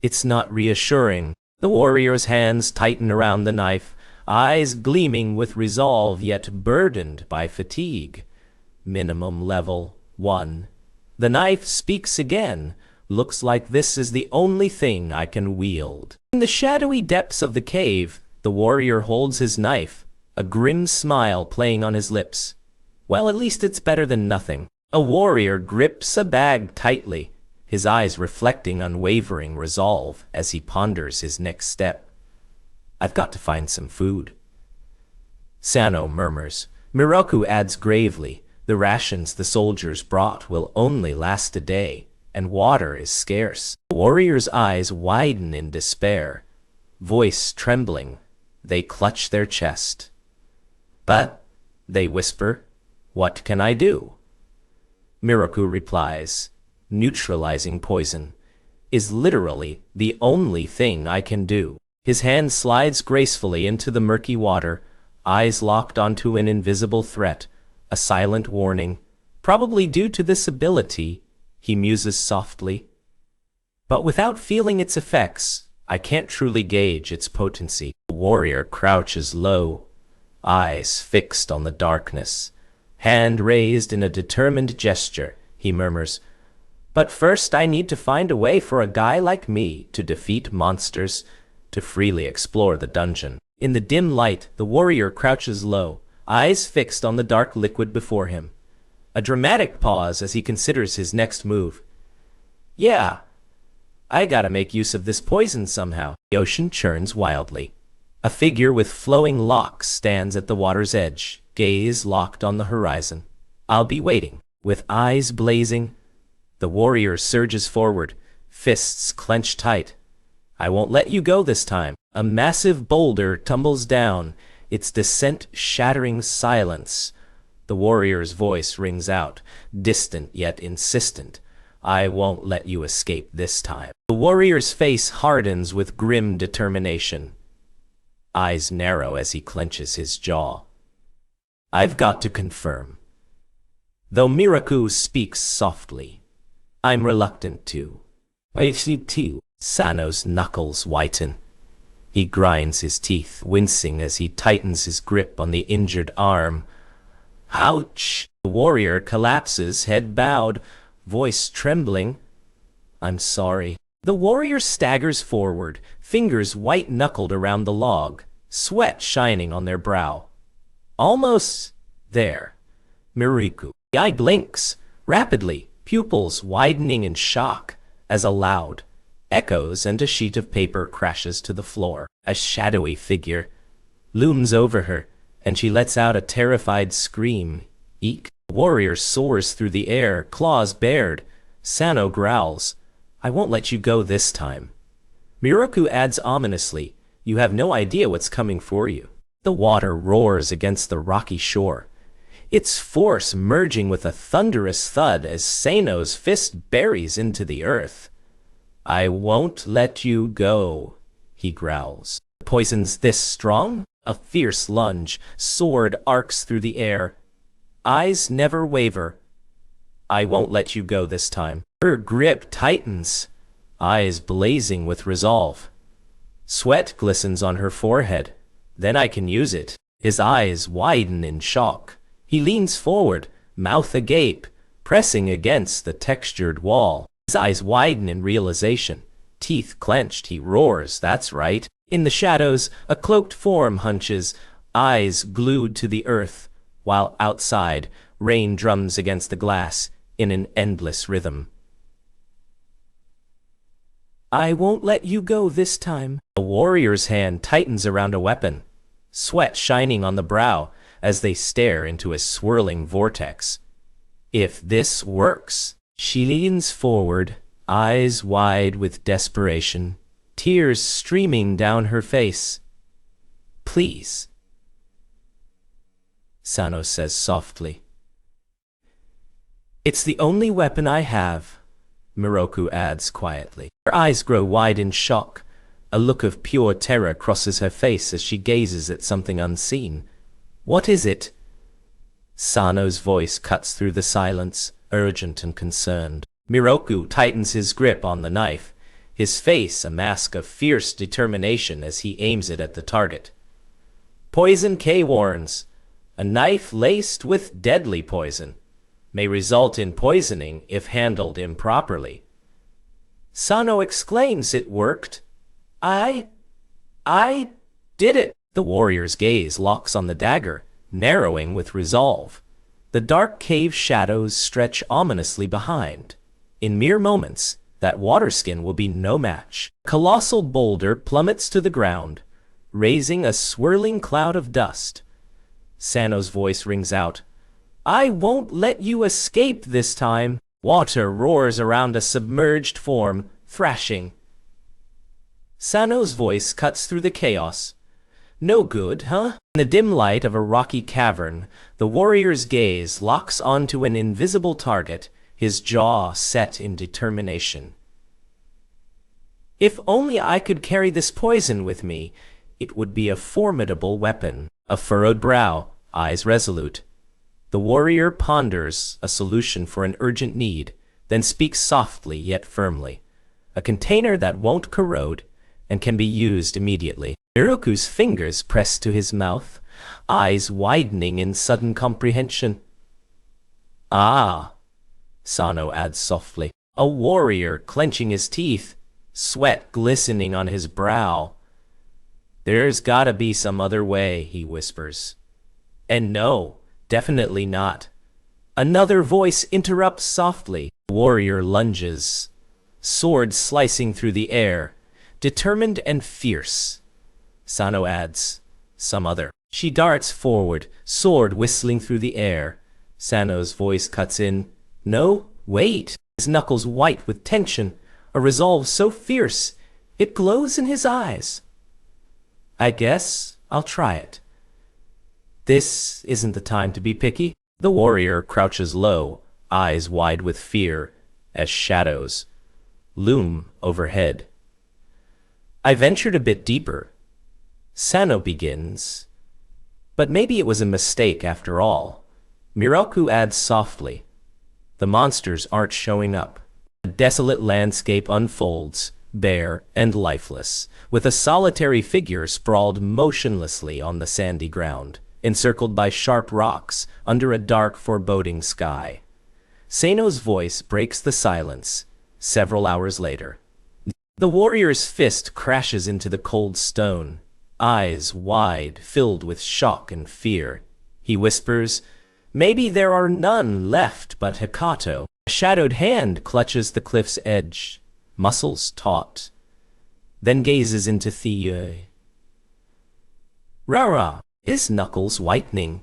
It's not reassuring. The warrior's hands tighten around the knife, eyes gleaming with resolve yet burdened by fatigue. Minimum level 1. The knife speaks again. Looks like this is the only thing I can wield. In the shadowy depths of the cave, the warrior holds his knife, a grim smile playing on his lips. Well, at least it's better than nothing. A warrior grips a bag tightly, his eyes reflecting unwavering resolve as he ponders his next step. I've got to find some food. Sano murmurs. Miroku adds gravely, the rations the soldiers brought will only last a day, and water is scarce. The warrior's eyes widen in despair, voice trembling. They clutch their chest. But, they whisper, what can I do? Miroku replies, neutralizing poison is literally the only thing I can do. His hand slides gracefully into the murky water, eyes locked onto an invisible threat, a silent warning. Probably due to this ability, he muses softly. But without feeling its effects, I can't truly gauge its potency. The warrior crouches low, eyes fixed on the darkness. Hand raised in a determined gesture, he murmurs, but first I need to find a way for a guy like me to defeat monsters, to freely explore the dungeon. In the dim light, the warrior crouches low, eyes fixed on the dark liquid before him. A dramatic pause as he considers his next move. Yeah, I gotta make use of this poison somehow. The ocean churns wildly. A figure with flowing locks stands at the water's edge, gaze locked on the horizon. I'll be waiting. With eyes blazing, the warrior surges forward, fists clenched tight. I won't let you go this time. A massive boulder tumbles down, its descent shattering silence. The warrior's voice rings out, distant yet insistent. I won't let you escape this time. The warrior's face hardens with grim determination. Eyes narrow as he clenches his jaw. I've got to confirm. Though Miroku speaks softly, I'm reluctant to. I see too. Sano's knuckles whiten. He grinds his teeth, wincing as he tightens his grip on the injured arm. Ouch! The warrior collapses, head bowed, voice trembling. I'm sorry. The warrior staggers forward, fingers white-knuckled around the log, sweat shining on their brow. Almost there. Miroku. The eye blinks, rapidly, pupils widening in shock, as a loud echoes and a sheet of paper crashes to the floor. A shadowy figure looms over her, and she lets out a terrified scream. Eek! The warrior soars through the air, claws bared. Sano growls, I won't let you go this time. Miroku adds ominously, you have no idea what's coming for you. The water roars against the rocky shore, its force merging with a thunderous thud as Sano's fist buries into the earth. I won't let you go, he growls. Poison's this strong? A fierce lunge, sword arcs through the air. Eyes never waver. I won't let you go this time. Her grip tightens, eyes blazing with resolve. Sweat glistens on her forehead. Then I can use it. His eyes widen in shock. He leans forward, mouth agape, pressing against the textured wall. His eyes widen in realization. Teeth clenched, he roars, "That's right." In the shadows, a cloaked form hunches, eyes glued to the earth, while outside, rain drums against the glass in an endless rhythm. "I won't let you go this time." A warrior's hand tightens around a weapon, sweat shining on the brow as they stare into a swirling vortex. "If this works." She leans forward, eyes wide with desperation, tears streaming down her face. "Please," Sano says softly. "It's the only weapon I have," Miroku adds quietly. Her eyes grow wide in shock. A look of pure terror crosses her face as she gazes at something unseen. "What is it?" Sano's voice cuts through the silence, urgent and concerned. Miroku tightens his grip on the knife, his face a mask of fierce determination as he aims it at the target. Poison K warns, a knife laced with deadly poison may result in poisoning if handled improperly. Sano exclaims, "It worked. I did it." The warrior's gaze locks on the dagger, narrowing with resolve. The dark cave shadows stretch ominously behind. In mere moments, that water skin will be no match. A colossal boulder plummets to the ground, raising a swirling cloud of dust. Sano's voice rings out, "I won't let you escape this time." Water roars around a submerged form, thrashing. Sano's voice cuts through the chaos. "No good, huh?" In the dim light of a rocky cavern, the warrior's gaze locks onto an invisible target, his jaw set in determination. "If only I could carry this poison with me, it would be a formidable weapon." A furrowed brow, eyes resolute. The warrior ponders a solution for an urgent need, then speaks softly yet firmly. "A container that won't corrode and can be used immediately." Miroku's fingers press to his mouth, eyes widening in sudden comprehension. "Ah," Sano adds softly. A warrior clenching his teeth, sweat glistening on his brow. "There's gotta be some other way," he whispers. "And no, definitely not." Another voice interrupts softly. The warrior lunges, sword slicing through the air, determined and fierce. Sano adds, "Some other." She darts forward, sword whistling through the air. Sano's voice cuts in, "No, wait." His knuckles white with tension, a resolve so fierce it glows in his eyes. "I guess I'll try it. This isn't the time to be picky." The warrior crouches low, eyes wide with fear, as shadows loom overhead. "I ventured a bit deeper," Sano begins. "But maybe it was a mistake after all." Miroku adds softly, "The monsters aren't showing up." A desolate landscape unfolds, bare and lifeless, with a solitary figure sprawled motionlessly on the sandy ground, encircled by sharp rocks under a dark, foreboding sky. Sano's voice breaks the silence several hours later. The warrior's fist crashes into the cold stone, eyes wide, filled with shock and fear. He whispers, "Maybe there are none left but Hikato." A shadowed hand clutches the cliff's edge, muscles taut, then gazes into Thieu. Rara, his knuckles whitening.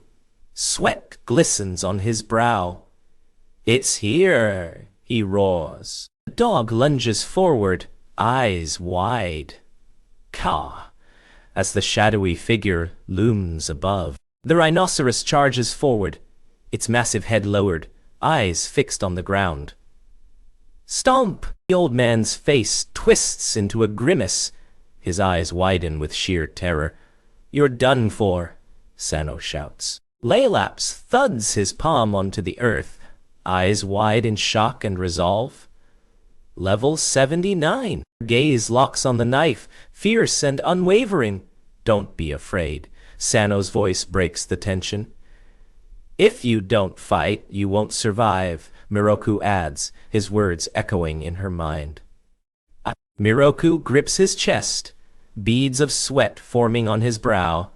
Sweat glistens on his brow. "It's here," he roars. The dog lunges forward, eyes wide. Ka, as the shadowy figure looms above. The rhinoceros charges forward, its massive head lowered, eyes fixed on the ground. "Stomp!" The old man's face twists into a grimace. His eyes widen with sheer terror. "You're done for," Sano shouts. Laelaps thuds his palm onto the earth, eyes wide in shock and resolve. Level 79. Gaze locks on the knife, fierce and unwavering. "Don't be afraid." Sano's voice breaks the tension. If you don't fight, you won't survive, Miroku adds, his words echoing in her mind. Miroku grips his chest, beads of sweat forming on his brow.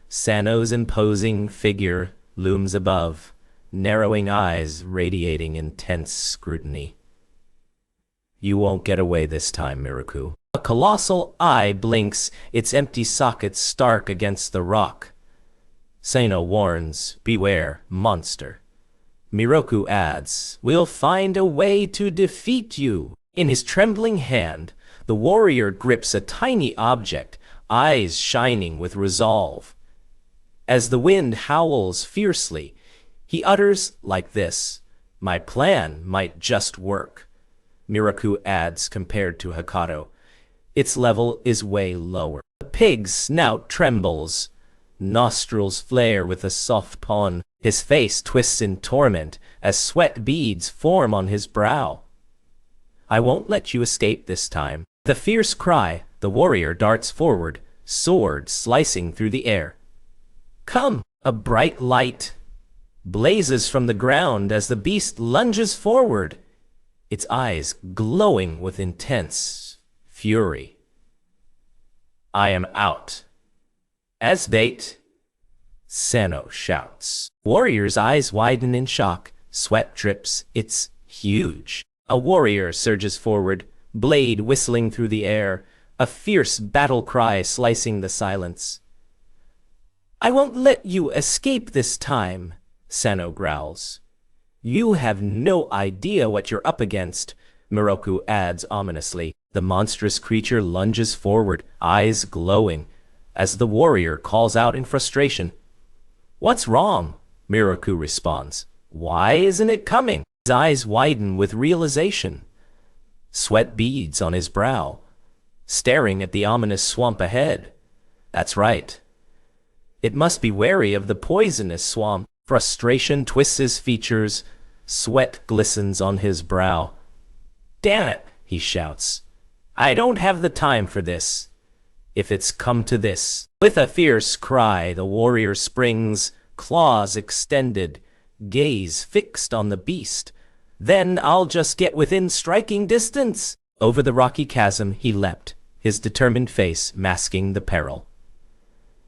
Sano's imposing figure looms above, narrowing eyes radiating intense scrutiny. You won't get away this time, Miroku. A colossal eye blinks, its empty sockets stark against the rock. Sano warns, beware, monster. Miroku adds, we'll find a way to defeat you. In his trembling hand, the warrior grips a tiny object, eyes shining with resolve. As the wind howls fiercely, he utters like this, my plan might just work. Miroku adds compared to Hikato. Its level is way lower. The pig's snout trembles. Nostrils flare with a soft pawn. His face twists in torment as sweat beads form on his brow. I won't let you escape this time. With a fierce cry, the warrior darts forward, sword slicing through the air. Come! A bright light blazes from the ground as the beast lunges forward, its eyes glowing with intense fury. I am out. As bait, Sano shouts. Warrior's eyes widen in shock, sweat drips, it's huge. A warrior surges forward, blade whistling through the air, a fierce battle cry slicing the silence. I won't let you escape this time, Sano growls. You have no idea what you're up against, Miroku adds ominously. The monstrous creature lunges forward, eyes glowing, as the warrior calls out in frustration. What's wrong? Miroku responds. Why isn't it coming? His eyes widen with realization. Sweat beads on his brow, staring at the ominous swamp ahead. That's right. It must be wary of the poisonous swamp. Frustration twists his features. Sweat glistens on his brow. Damn it, he shouts. I don't have the time for this. If it's come to this. With a fierce cry, the warrior springs, claws extended, gaze fixed on the beast. Then I'll just get within striking distance. Over the rocky chasm he leapt, his determined face masking the peril.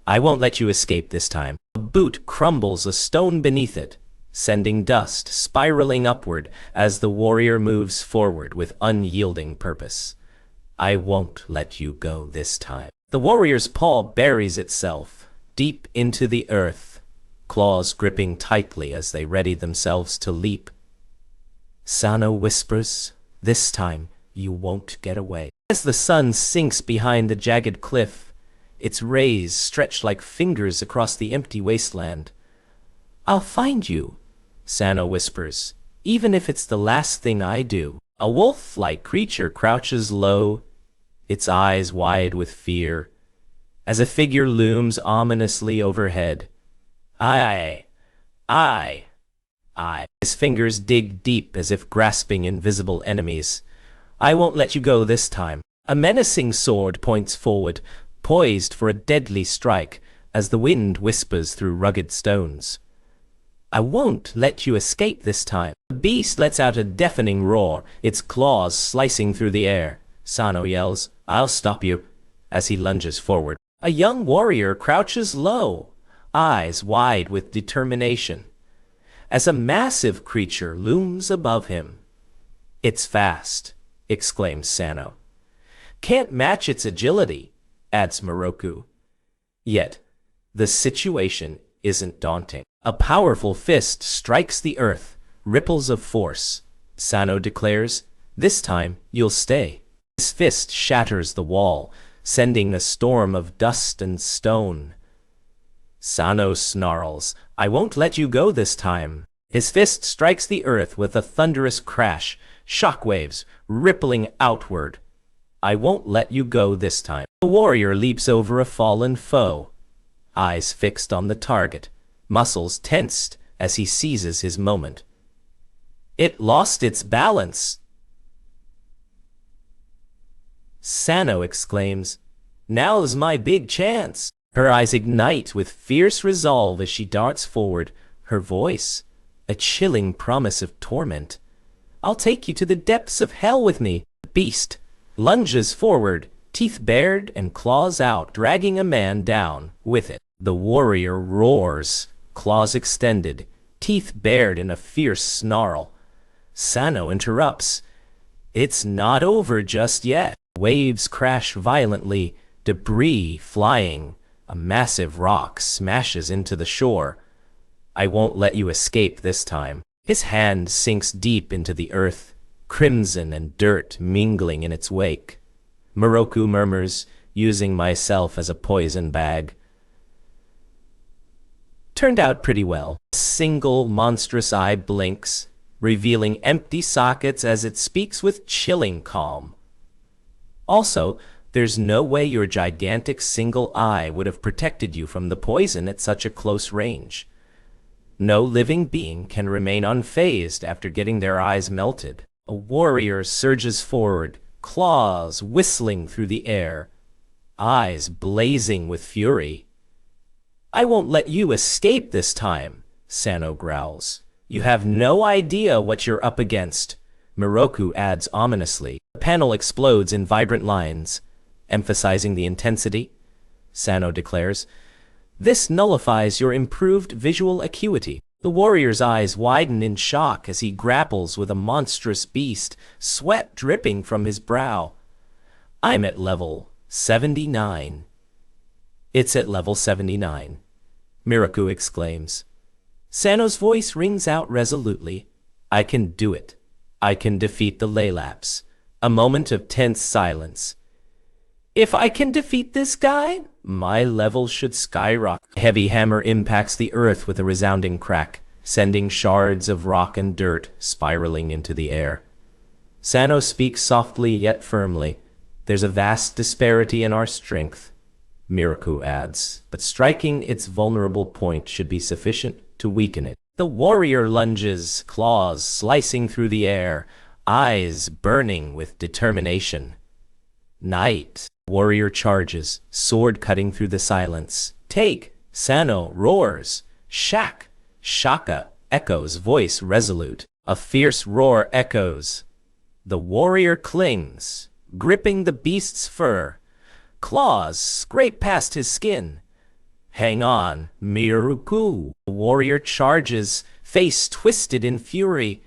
I won't let you escape this time. A boot crumbles a stone beneath it, sending dust spiraling upward as the warrior moves forward with unyielding purpose. I won't let you go this time. The warrior's paw buries itself deep into the earth, claws gripping tightly as they ready themselves to leap. Sano whispers, this time you won't get away. As the sun sinks behind the jagged cliff, its rays stretch like fingers across the empty wasteland. I'll find you, Sano whispers, even if it's the last thing I do. A wolf-like creature crouches low, its eyes wide with fear, as a figure looms ominously overhead. I. His fingers dig deep as if grasping invisible enemies. I won't let you go this time. A menacing sword points forward, poised for a deadly strike, as the wind whispers through rugged stones. I won't let you escape this time. The beast lets out a deafening roar, its claws slicing through the air. Sano yells, I'll stop you, as he lunges forward. A young warrior crouches low, eyes wide with determination, as a massive creature looms above him. It's fast, exclaims Sano. Can't match its agility, adds Miroku. Yet, the situation isn't daunting. A powerful fist strikes the earth, ripples of force. Sano declares, this time you'll stay. His fist shatters the wall, sending a storm of dust and stone. Sano snarls, I won't let you go this time. His fist strikes the earth with a thunderous crash, shockwaves rippling outward. I won't let you go this time. The warrior leaps over a fallen foe, eyes fixed on the target, muscles tensed as he seizes his moment. It lost its balance. Sano exclaims, now's my big chance. Her eyes ignite with fierce resolve as she darts forward, her voice a chilling promise of torment. "I'll take you to the depths of hell with me." The beast lunges forward, teeth bared and claws out, dragging a man down with it. The warrior roars, claws extended, teeth bared in a fierce snarl. Sano interrupts. "It's not over just yet." Waves crash violently, debris flying. A massive rock smashes into the shore. "I won't let you escape this time." His hand sinks deep into the earth, crimson and dirt mingling in its wake. Miroku murmurs, "Using myself as a poison bag. Turned out pretty well." A single monstrous eye blinks, revealing empty sockets as it speaks with chilling calm. "Also, there's no way your gigantic single eye would have protected you from the poison at such a close range. No living being can remain unfazed after getting their eyes melted." A warrior surges forward, claws whistling through the air, eyes blazing with fury. "I won't let you escape this time," Sano growls. "You have no idea what you're up against," Miroku adds ominously. The panel explodes in vibrant lines, emphasizing the intensity. Sano declares, "This nullifies your improved visual acuity." The warrior's eyes widen in shock as he grapples with a monstrous beast, sweat dripping from his brow. "I'm at level 79. "It's at level 79, Miroku exclaims. Sano's voice rings out resolutely. "I can do it. I can defeat the Laelaps." A moment of tense silence. "If I can defeat this guy, my level should skyrocket." A heavy hammer impacts the earth with a resounding crack, sending shards of rock and dirt spiraling into the air. Sano speaks softly yet firmly. "There's a vast disparity in our strength," Miroku adds, "but striking its vulnerable point should be sufficient to weaken it." The warrior lunges, claws slicing through the air, eyes burning with determination. "Night." Warrior charges, sword cutting through the silence. "Take!" Sano roars. "Shak!" Shaka echoes, voice resolute. A fierce roar echoes. The warrior clings, gripping the beast's fur. Claws scrape past his skin. "Hang on, Miroku!" The warrior charges, face twisted in fury.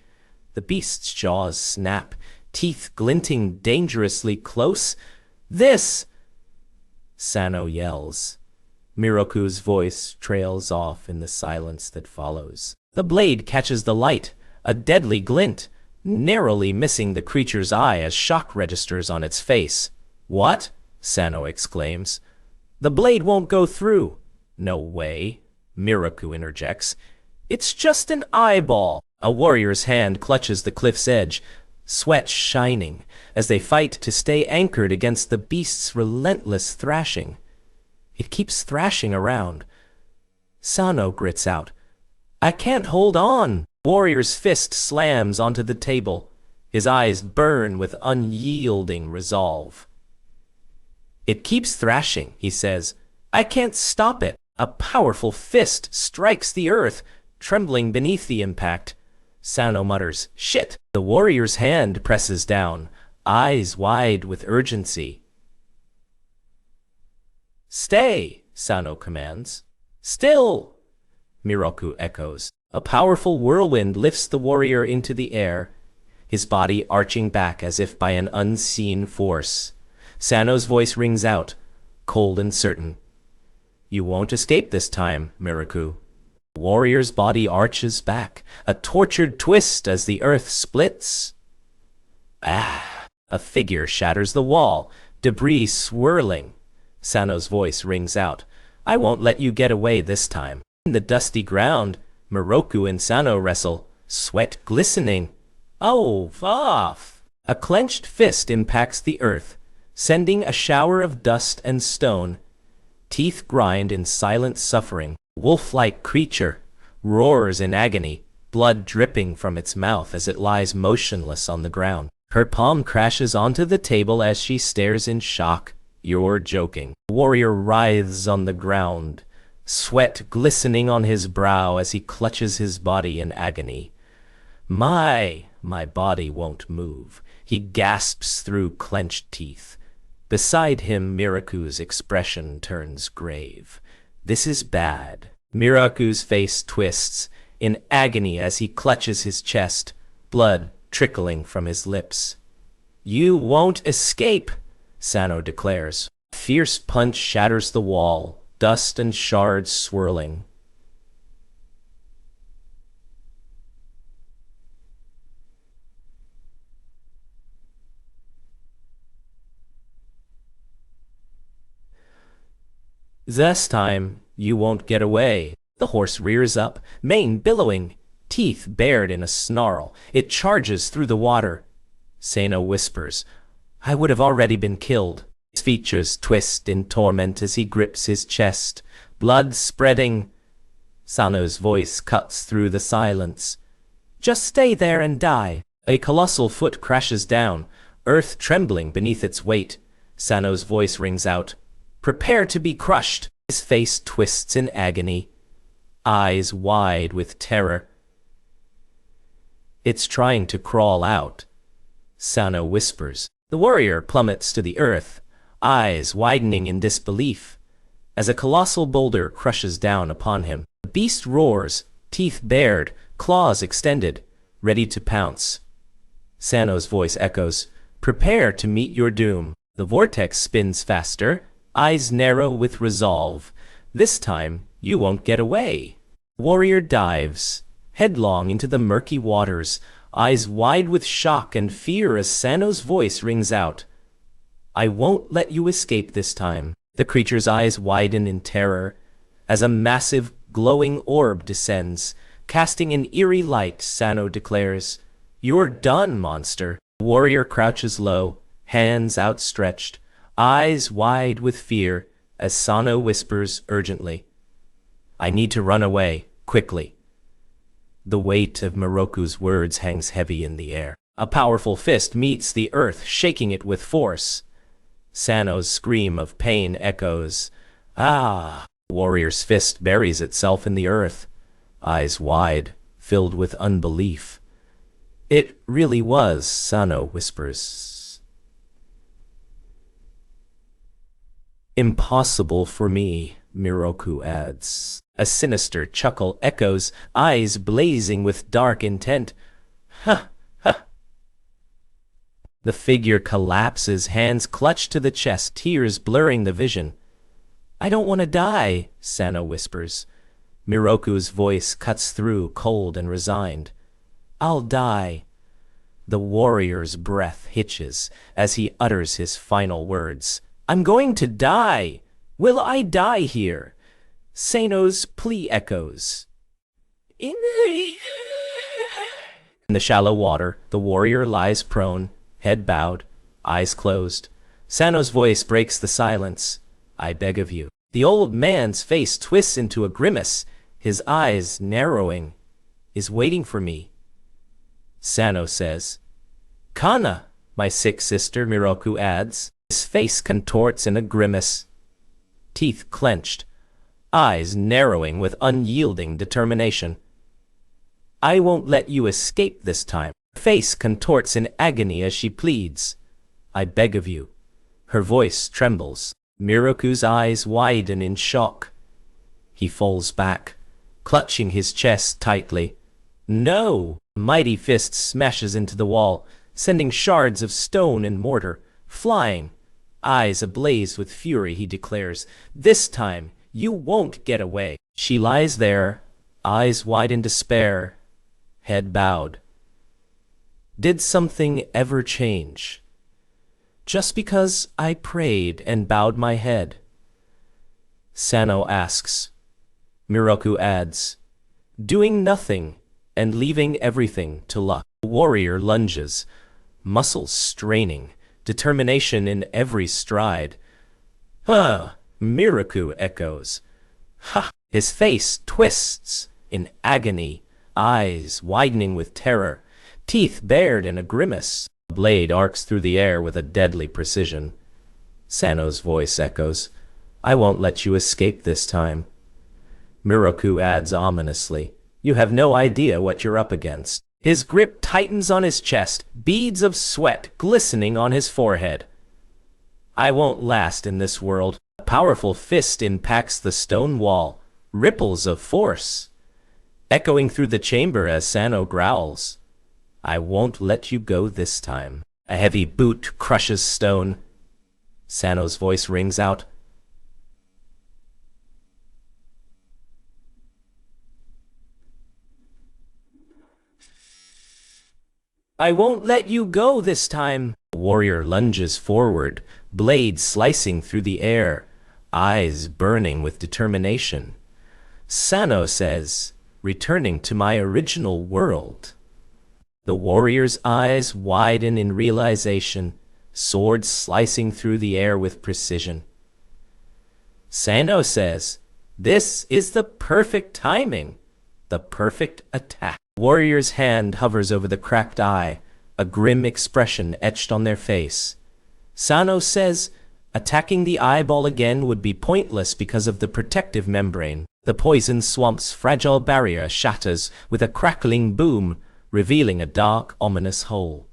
The beast's jaws snap, teeth glinting dangerously close. "This!" Sano yells. Miroku's voice trails off in the silence that follows. The blade catches the light, a deadly glint, narrowly missing the creature's eye as shock registers on its face. "What?" Sano exclaims. "The blade won't go through." "No way," Miroku interjects. "It's just an eyeball." A warrior's hand clutches the cliff's edge, sweat shining, as they fight to stay anchored against the beast's relentless thrashing. It keeps thrashing around. Sano grits out, "I can't hold on." Warrior's fist slams onto the table. His eyes burn with unyielding resolve. "It keeps thrashing," he says. "I can't stop it." A powerful fist strikes the earth, trembling beneath the impact. Sano mutters, "Shit!" The warrior's hand presses down, eyes wide with urgency. "Stay," Sano commands. "Still," Miroku echoes. A powerful whirlwind lifts the warrior into the air, his body arching back as if by an unseen force. Sano's voice rings out, cold and certain. "You won't escape this time, Miroku." The warrior's body arches back, a tortured twist as the earth splits. Ah! A figure shatters the wall, debris swirling. Sano's voice rings out, "I won't let you get away this time." In the dusty ground, Miroku and Sano wrestle, sweat glistening. "Oh, off!" A clenched fist impacts the earth, sending a shower of dust and stone. Teeth grind in silent suffering. Wolf-like creature roars in agony, blood dripping from its mouth as it lies motionless on the ground. Her palm crashes onto the table as she stares in shock. "You're joking." The warrior writhes on the ground, sweat glistening on his brow as he clutches his body in agony. My body won't move, he gasps through clenched teeth. Beside him, Miraku's expression turns grave. This is bad. Miraku's face twists in agony as he clutches his chest, blood trickling from his lips. You won't escape, Sano declares. A fierce punch shatters the wall, dust and shards swirling. This time, you won't get away. The horse rears up, mane billowing, teeth bared in a snarl. It charges through the water. Sano whispers, I would have already been killed. His features twist in torment as he grips his chest, blood spreading. Sano's voice cuts through the silence. Just stay there and die. A colossal foot crashes down, earth trembling beneath its weight. Sano's voice rings out, prepare to be crushed. His face twists in agony, eyes wide with terror. It's trying to crawl out, Sano whispers. The warrior plummets to the earth, eyes widening in disbelief, as a colossal boulder crushes down upon him. The beast roars, teeth bared, claws extended, ready to pounce. Sano's voice echoes, prepare to meet your doom. The vortex spins faster, eyes narrow with resolve. This time, you won't get away. Warrior dives, headlong into the murky waters, eyes wide with shock and fear as Sano's voice rings out. I won't let you escape this time. The creature's eyes widen in terror as a massive, glowing orb descends, casting an eerie light. Sano declares, you're done, monster. The warrior crouches low, hands outstretched, eyes wide with fear, as Sano whispers urgently, I need to run away, quickly. The weight of Miroku's words hangs heavy in the air. A powerful fist meets the earth, shaking it with force. Sano's scream of pain echoes. Ah! The warrior's fist buries itself in the earth, eyes wide, filled with unbelief. It really was, Sano whispers. Impossible for me, Miroku adds. A sinister chuckle echoes, eyes blazing with dark intent. Ha! Ha! The figure collapses, hands clutched to the chest, tears blurring the vision. I don't want to die, Sano whispers. Miroku's voice cuts through, cold and resigned. I'll die. The warrior's breath hitches as he utters his final words. I'm going to die. Will I die here? Sano's plea echoes. In the shallow water, the warrior lies prone, head bowed, eyes closed. Sano's voice breaks the silence. I beg of you. The old man's face twists into a grimace, his eyes narrowing. Is waiting for me. Sano says, Kana, my sick sister, Miroku adds. His face contorts in a grimace, teeth clenched, eyes narrowing with unyielding determination. I won't let you escape this time. Her face contorts in agony as she pleads. I beg of you. Her voice trembles. Miroku's eyes widen in shock. He falls back, clutching his chest tightly. No! A mighty fist smashes into the wall, sending shards of stone and mortar flying. Eyes ablaze with fury, he declares, this time you won't get away. She lies there, eyes wide in despair, head bowed. Did something ever change? Just because I prayed and bowed my head? Sano asks. Miroku adds, doing nothing and leaving everything to luck. The warrior lunges, muscles straining, determination in every stride. Ah! Miroku echoes. Ha! His face twists in agony, eyes widening with terror, teeth bared in a grimace. The blade arcs through the air with a deadly precision. Sano's voice echoes. I won't let you escape this time. Miroku adds ominously. You have no idea what you're up against. His grip tightens on his chest, beads of sweat glistening on his forehead. I won't last in this world. A powerful fist impacts the stone wall, ripples of force, echoing through the chamber as Sano growls. I won't let you go this time. A heavy boot crushes stone. Sano's voice rings out. I won't let you go this time. The warrior lunges forward, blade slicing through the air, eyes burning with determination. Sano says, returning to my original world. The warrior's eyes widen in realization, sword slicing through the air with precision. Sano says, this is the perfect timing, the perfect attack. Warrior's hand hovers over the cracked eye, a grim expression etched on their face. Sano says, attacking the eyeball again would be pointless because of the protective membrane. The poison swamp's fragile barrier shatters with a crackling boom, revealing a dark, ominous hole.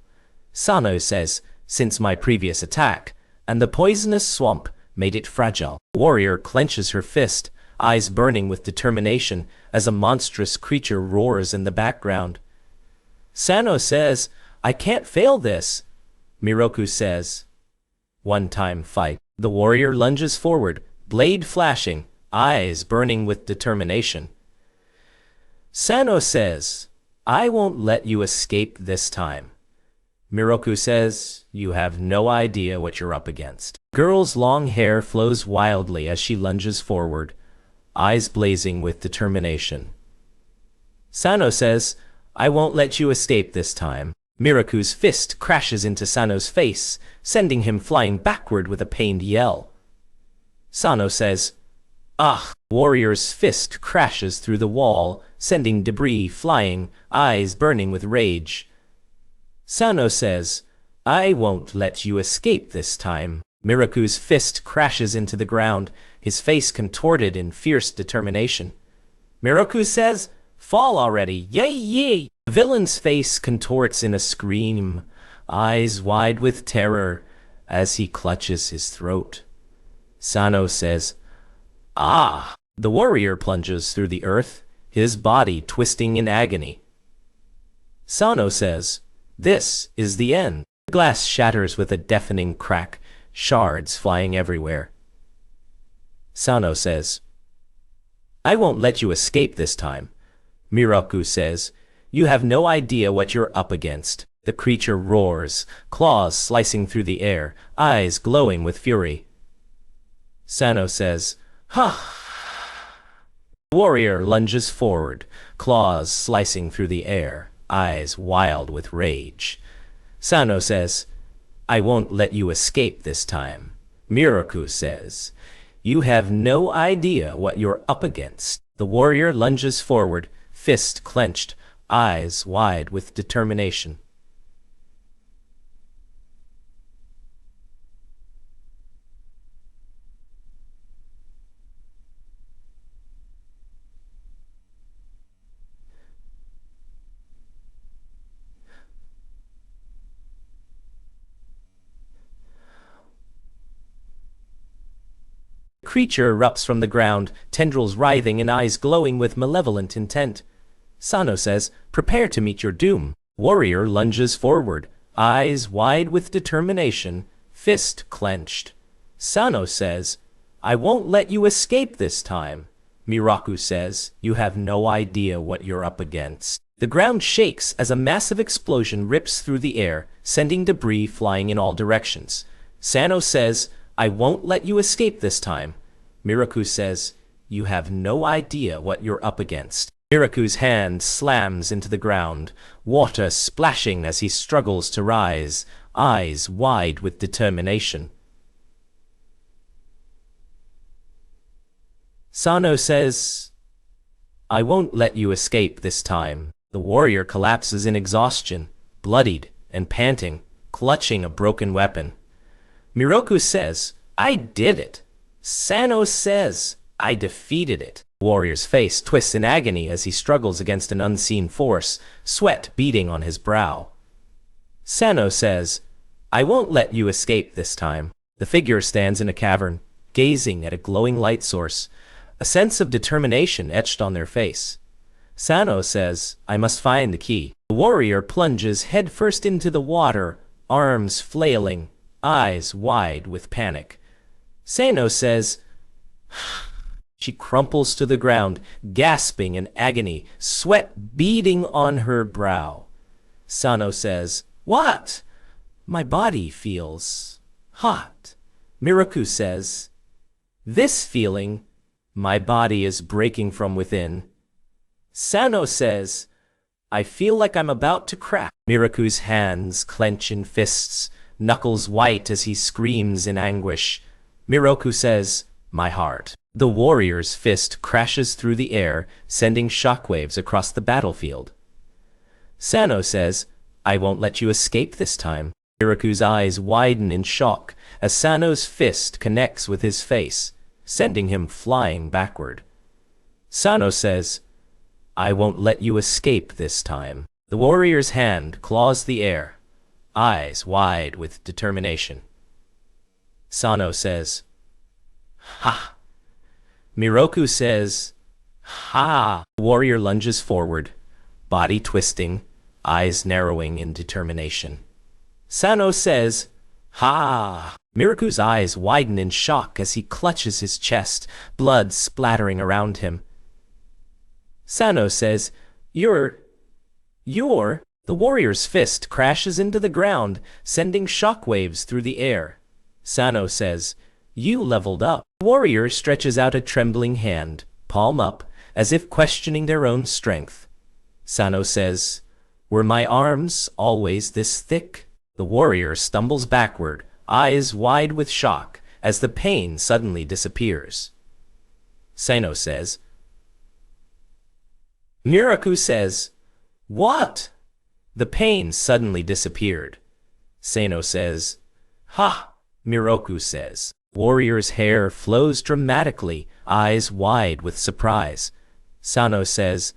Sano says, since my previous attack, and the poisonous swamp made it fragile. Warrior clenches her fist, eyes burning with determination as a monstrous creature roars in the background. Sano says, I can't fail this. Miroku says, one-time fight. The warrior lunges forward, blade flashing, eyes burning with determination. Sano says, I won't let you escape this time. Miroku says, you have no idea what you're up against. Girl's long hair flows wildly as she lunges forward, eyes blazing with determination. Sano says, I won't let you escape this time. Miroku's fist crashes into Sano's face, sending him flying backward with a pained yell. Sano says, ah! Warrior's fist crashes through the wall, sending debris flying, eyes burning with rage. Sano says, I won't let you escape this time. Miroku's fist crashes into the ground, his face contorted in fierce determination. Miroku says, fall already, yay yay! The villain's face contorts in a scream, eyes wide with terror as he clutches his throat. Sano says, ah! The warrior plunges through the earth, his body twisting in agony. Sano says, this is the end. The glass shatters with a deafening crack, shards flying everywhere. Sano says, I won't let you escape this time. Miroku says, you have no idea what you're up against. The creature roars, claws slicing through the air, eyes glowing with fury. Sano says, ha! The warrior lunges forward, claws slicing through the air, eyes wild with rage. Sano says, I won't let you escape this time. Miroku says, you have no idea what you're up against. The warrior lunges forward, fist clenched, eyes wide with determination. The creature erupts from the ground, tendrils writhing and eyes glowing with malevolent intent. Sano says, prepare to meet your doom. Warrior lunges forward, eyes wide with determination, fist clenched. Sano says, I won't let you escape this time. Miroku says, you have no idea what you're up against. The ground shakes as a massive explosion rips through the air, sending debris flying in all directions. Sano says, I won't let you escape this time. Miroku says, you have no idea what you're up against. Miroku's hand slams into the ground, water splashing as he struggles to rise, eyes wide with determination. Sano says, I won't let you escape this time. The warrior collapses in exhaustion, bloodied and panting, clutching a broken weapon. Miroku says, I did it. Sano says, I defeated it. Warrior's face twists in agony as he struggles against an unseen force, sweat beading on his brow. Sano says, "I won't let you escape this time." The figure stands in a cavern, gazing at a glowing light source, a sense of determination etched on their face. Sano says, "I must find the key." The warrior plunges headfirst into the water, arms flailing, eyes wide with panic. Sano says, She crumples to the ground, gasping in agony, sweat beading on her brow. Sano says, "What? My body feels hot." Miroku says, "This feeling, my body is breaking from within." Sano says, "I feel like I'm about to crack." Miroku's hands clench in fists, knuckles white as he screams in anguish. Miroku says, "My heart." The warrior's fist crashes through the air, sending shockwaves across the battlefield. Sano says, "I won't let you escape this time." Miroku's eyes widen in shock as Sano's fist connects with his face, sending him flying backward. Sano says, "I won't let you escape this time." The warrior's hand claws the air, eyes wide with determination. Sano says, "Ha!" Miroku says, "Ha!" The warrior lunges forward, body twisting, eyes narrowing in determination. Sano says, "Ha!" Miroku's eyes widen in shock as he clutches his chest, blood splattering around him. Sano says, You're... The warrior's fist crashes into the ground, sending shockwaves through the air. Sano says, "You leveled up." The warrior stretches out a trembling hand, palm up, as if questioning their own strength. Sano says, "Were my arms always this thick?" The warrior stumbles backward, eyes wide with shock, as the pain suddenly disappears. Sano says, Miroku says, "What?" The pain suddenly disappeared. Sano says, "Ha!" Miroku says. Warrior's hair flows dramatically, eyes wide with surprise. Sano says,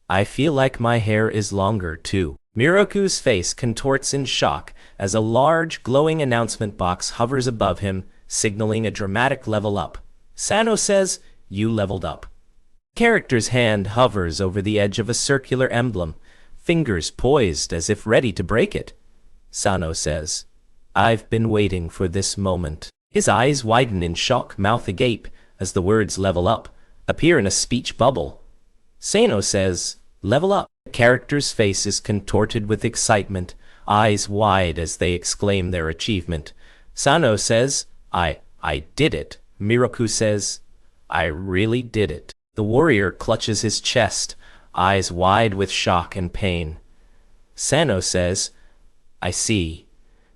"I feel like my hair is longer too." Miroku's face contorts in shock as a large glowing announcement box hovers above him, signaling a dramatic level up. Sano says, "You leveled up." Character's hand hovers over the edge of a circular emblem, fingers poised as if ready to break it. Sano says, "I've been waiting for this moment." His eyes widen in shock, mouth agape, as the words "level up" appear in a speech bubble. Sano says, "Level up." The character's face is contorted with excitement, eyes wide as they exclaim their achievement. Sano says, I did it." Miroku says, "I really did it." The warrior clutches his chest, eyes wide with shock and pain. Sano says, "I see.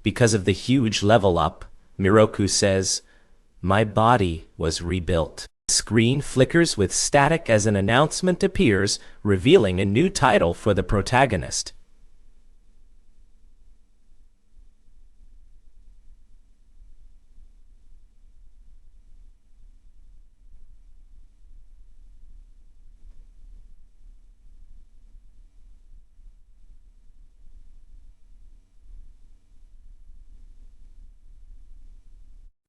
Because of the huge level up," Miroku says, "my body was rebuilt." The screen flickers with static as an announcement appears, revealing a new title for the protagonist.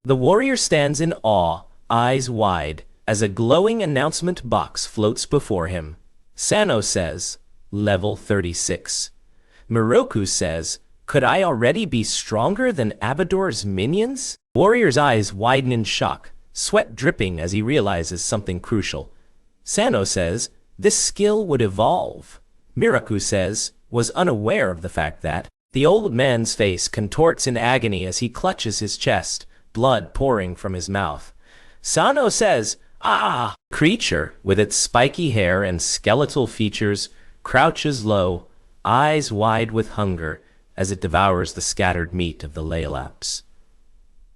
The warrior stands in awe, eyes wide, as a glowing announcement box floats before him. Sano says, "Level 36." Miroku says, "Could I already be stronger than Abador's minions?" Warrior's eyes widen in shock, sweat dripping as he realizes something crucial. Sano says, "This skill would evolve." Miroku says, was unaware of the fact that. The old man's face contorts in agony as he clutches his chest, blood pouring from his mouth. Sano says, "Ah!" Creature, with its spiky hair and skeletal features, crouches low, eyes wide with hunger, as it devours the scattered meat of the Laelaps.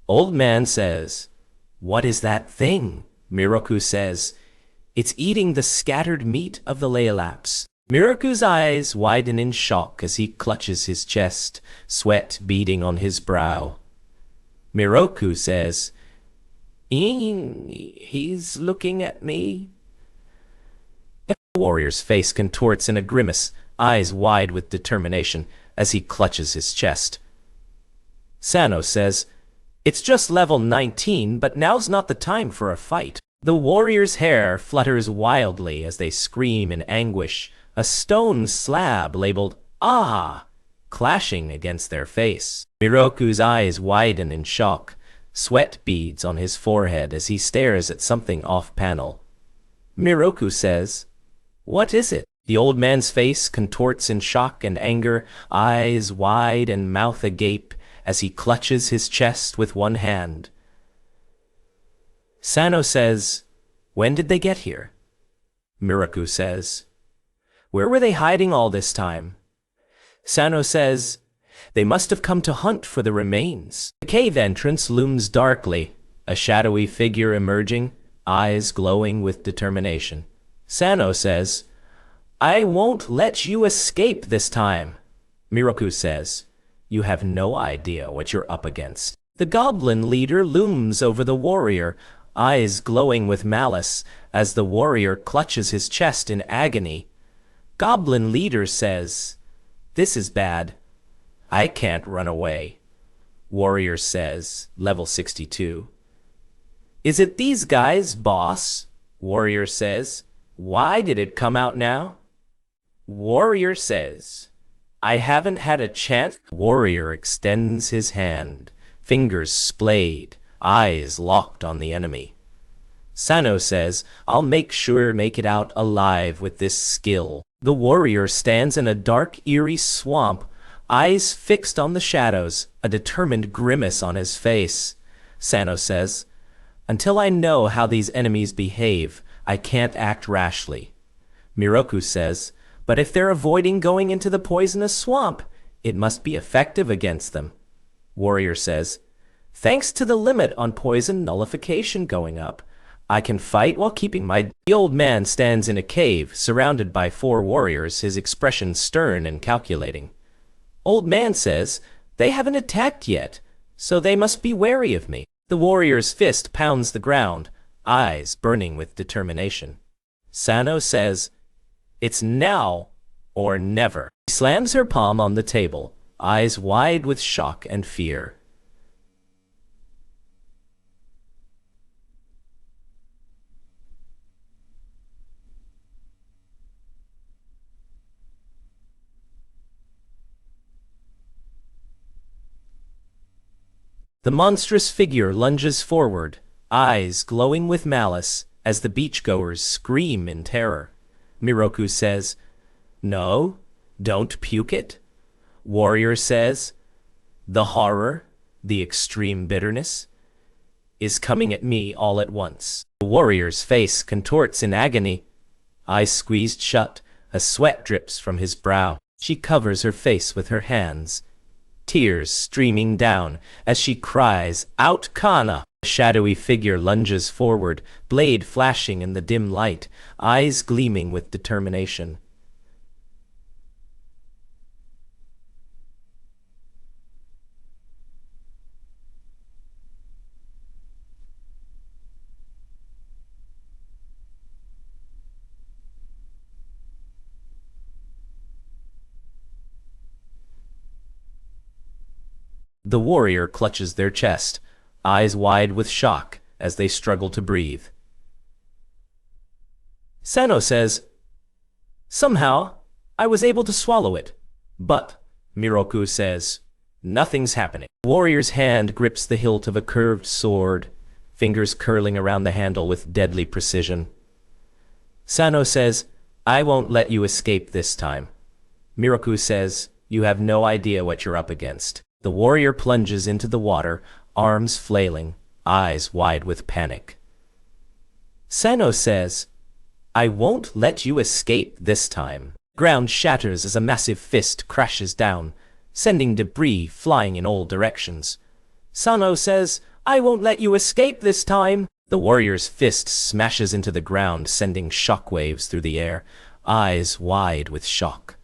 Old man says, "What is that thing?" Miroku says, "It's eating the scattered meat of the Laelaps." Miroku's eyes widen in shock as he clutches his chest, sweat beading on his brow. Miroku says, He's looking at me." The warrior's face contorts in a grimace, eyes wide with determination, as he clutches his chest. Sano says, "It's just level 19, but now's not the time for a fight." The warrior's hair flutters wildly as they scream in anguish, a stone slab labeled "Ah!" clashing against their face. Miroku's eyes widen in shock, sweat beads on his forehead as he stares at something off-panel. Miroku says, "What is it?" The old man's face contorts in shock and anger, eyes wide and mouth agape as he clutches his chest with one hand. Sano says, "When did they get here?" Miroku says, "Where were they hiding all this time?" Sano says, "They must have come to hunt for the remains." The cave entrance looms darkly, a shadowy figure emerging, eyes glowing with determination. Sano says, "I won't let you escape this time." Miroku says, "You have no idea what you're up against." The goblin leader looms over the warrior, eyes glowing with malice as the warrior clutches his chest in agony. Goblin leader says, "This is bad. I can't run away." Warrior says, level 62. "Is it these guys, boss?" Warrior says, "Why did it come out now?" Warrior says, "I haven't had a chance." Warrior extends his hand, fingers splayed, eyes locked on the enemy. Sano says, "I'll make sure make it out alive with this skill." The warrior stands in a dark, eerie swamp, eyes fixed on the shadows, a determined grimace on his face. Sano says, "Until I know how these enemies behave, I can't act rashly." Miroku says, "But if they're avoiding going into the poisonous swamp, it must be effective against them." Warrior says, "Thanks to the limit on poison nullification going up, I can fight while keeping my..." The old man stands in a cave, surrounded by 4 warriors, his expression stern and calculating. Old man says, "They haven't attacked yet, so they must be wary of me." The warrior's fist pounds the ground, eyes burning with determination. Sano says, "It's now or never." She slams her palm on the table, eyes wide with shock and fear. The monstrous figure lunges forward, eyes glowing with malice, as the beachgoers scream in terror. Miroku says, "No, don't puke it." Warrior says, "The horror, the extreme bitterness, is coming at me all at once." The warrior's face contorts in agony, eyes squeezed shut, a sweat drips from his brow. She covers her face with her hands, tears streaming down as she cries out, "Kana!" A shadowy figure lunges forward, blade flashing in the dim light, eyes gleaming with determination. The warrior clutches their chest, eyes wide with shock as they struggle to breathe. Sano says, "Somehow, I was able to swallow it, but," Miroku says, "nothing's happening." The warrior's hand grips the hilt of a curved sword, fingers curling around the handle with deadly precision. Sano says, "I won't let you escape this time." Miroku says, "You have no idea what you're up against." The warrior plunges into the water, arms flailing, eyes wide with panic. Sano says, "I won't let you escape this time." Ground shatters as a massive fist crashes down, sending debris flying in all directions. Sano says, "I won't let you escape this time." The warrior's fist smashes into the ground, sending shockwaves through the air, eyes wide with shock.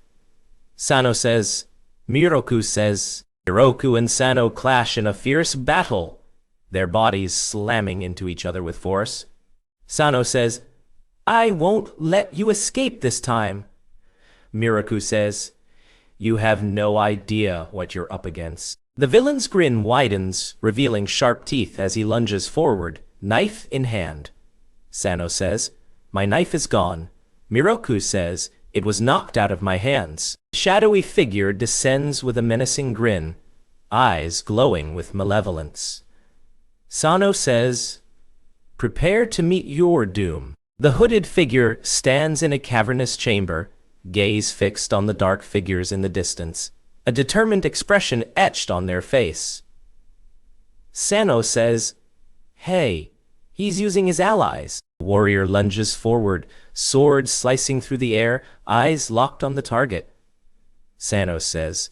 Sano says, Miroku says, Miroku and Sano clash in a fierce battle, their bodies slamming into each other with force. Sano says, I won't let you escape this time. Miraku says, you have no idea what you're up against. The villain's grin widens, revealing sharp teeth as he lunges forward, knife in hand. Sano says, my knife is gone. Miroku says, it was knocked out of my hands. The shadowy figure descends with a menacing grin, eyes glowing with malevolence. Sano says, prepare to meet your doom. The hooded figure stands in a cavernous chamber, gaze fixed on the dark figures in the distance, a determined expression etched on their face. Sano says, hey, he's using his allies. The warrior lunges forward, sword slicing through the air, eyes locked on the target. Sano says,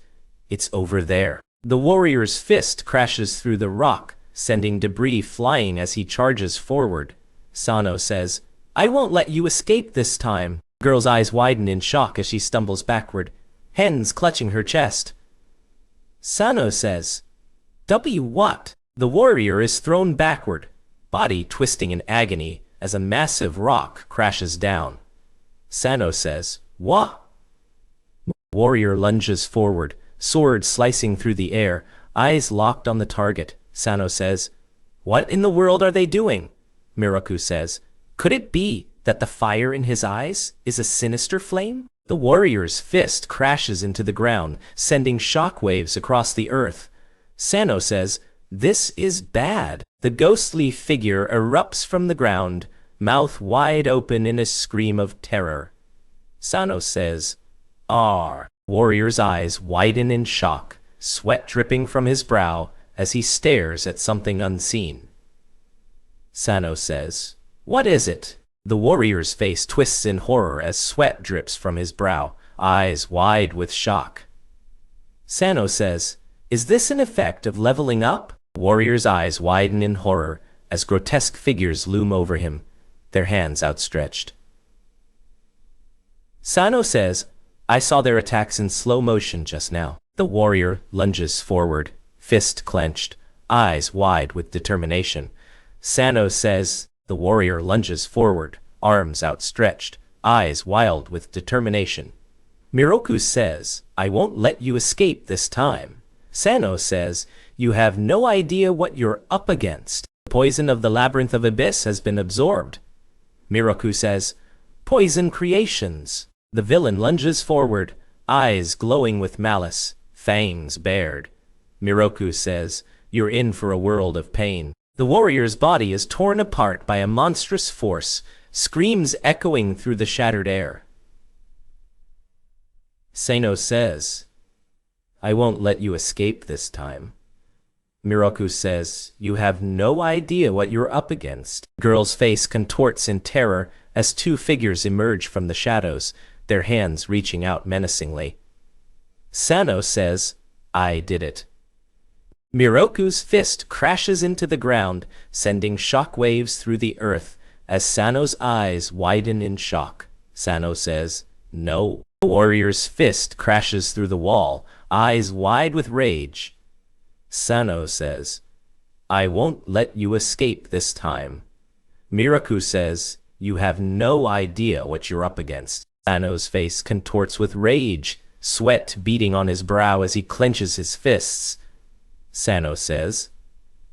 it's over there. The warrior's fist crashes through the rock, sending debris flying as he charges forward. Sano says, I won't let you escape this time. The girl's eyes widen in shock as she stumbles backward, hands clutching her chest. Sano says, W what? The warrior is thrown backward, body twisting in agony as a massive rock crashes down. Sano says, what? Warrior lunges forward, sword slicing through the air, eyes locked on the target. Sano says, what in the world are they doing? Miraku says, could it be that the fire in his eyes is a sinister flame? The warrior's fist crashes into the ground, sending shockwaves across the earth. Sano says, this is bad. The ghostly figure erupts from the ground, mouth wide open in a scream of terror. Sano says, Arr. Warrior's eyes widen in shock, sweat dripping from his brow as he stares at something unseen. Sano says, what is it? The warrior's face twists in horror as sweat drips from his brow, eyes wide with shock. Sano says, is this an effect of leveling up? Warrior's eyes widen in horror as grotesque figures loom over him, their hands outstretched. Sano says, I saw their attacks in slow motion just now. The warrior lunges forward, fist clenched, eyes wide with determination. Sano says, the warrior lunges forward, arms outstretched, eyes wild with determination. Miroku says, I won't let you escape this time. Sano says, you have no idea what you're up against. The poison of the labyrinth of abyss has been absorbed. Miroku says, poison creations. The villain lunges forward, eyes glowing with malice, fangs bared. Miroku says, you're in for a world of pain. The warrior's body is torn apart by a monstrous force, screams echoing through the shattered air. Sano says, I won't let you escape this time. Miroku says, you have no idea what you're up against. The girl's face contorts in terror as two figures emerge from the shadows, their hands reaching out menacingly. Sano says, I did it. Miroku's fist crashes into the ground, sending shock waves through the earth as Sano's eyes widen in shock. Sano says, no. The warrior's fist crashes through the wall, eyes wide with rage. Sano says, I won't let you escape this time. Miroku says, you have no idea what you're up against. Sano's face contorts with rage, sweat beading on his brow as he clenches his fists. Sano says,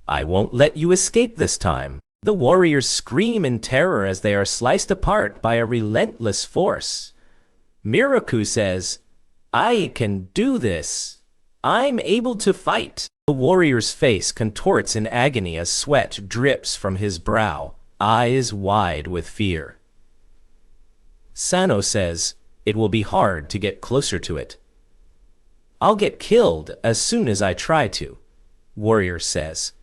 I won't let you escape this time. The warriors scream in terror as they are sliced apart by a relentless force. Miroku says, I can do this. I'm able to fight. The warrior's face contorts in agony as sweat drips from his brow, eyes wide with fear. Sano says, it will be hard to get closer to it. I'll get killed as soon as I try to, warrior says.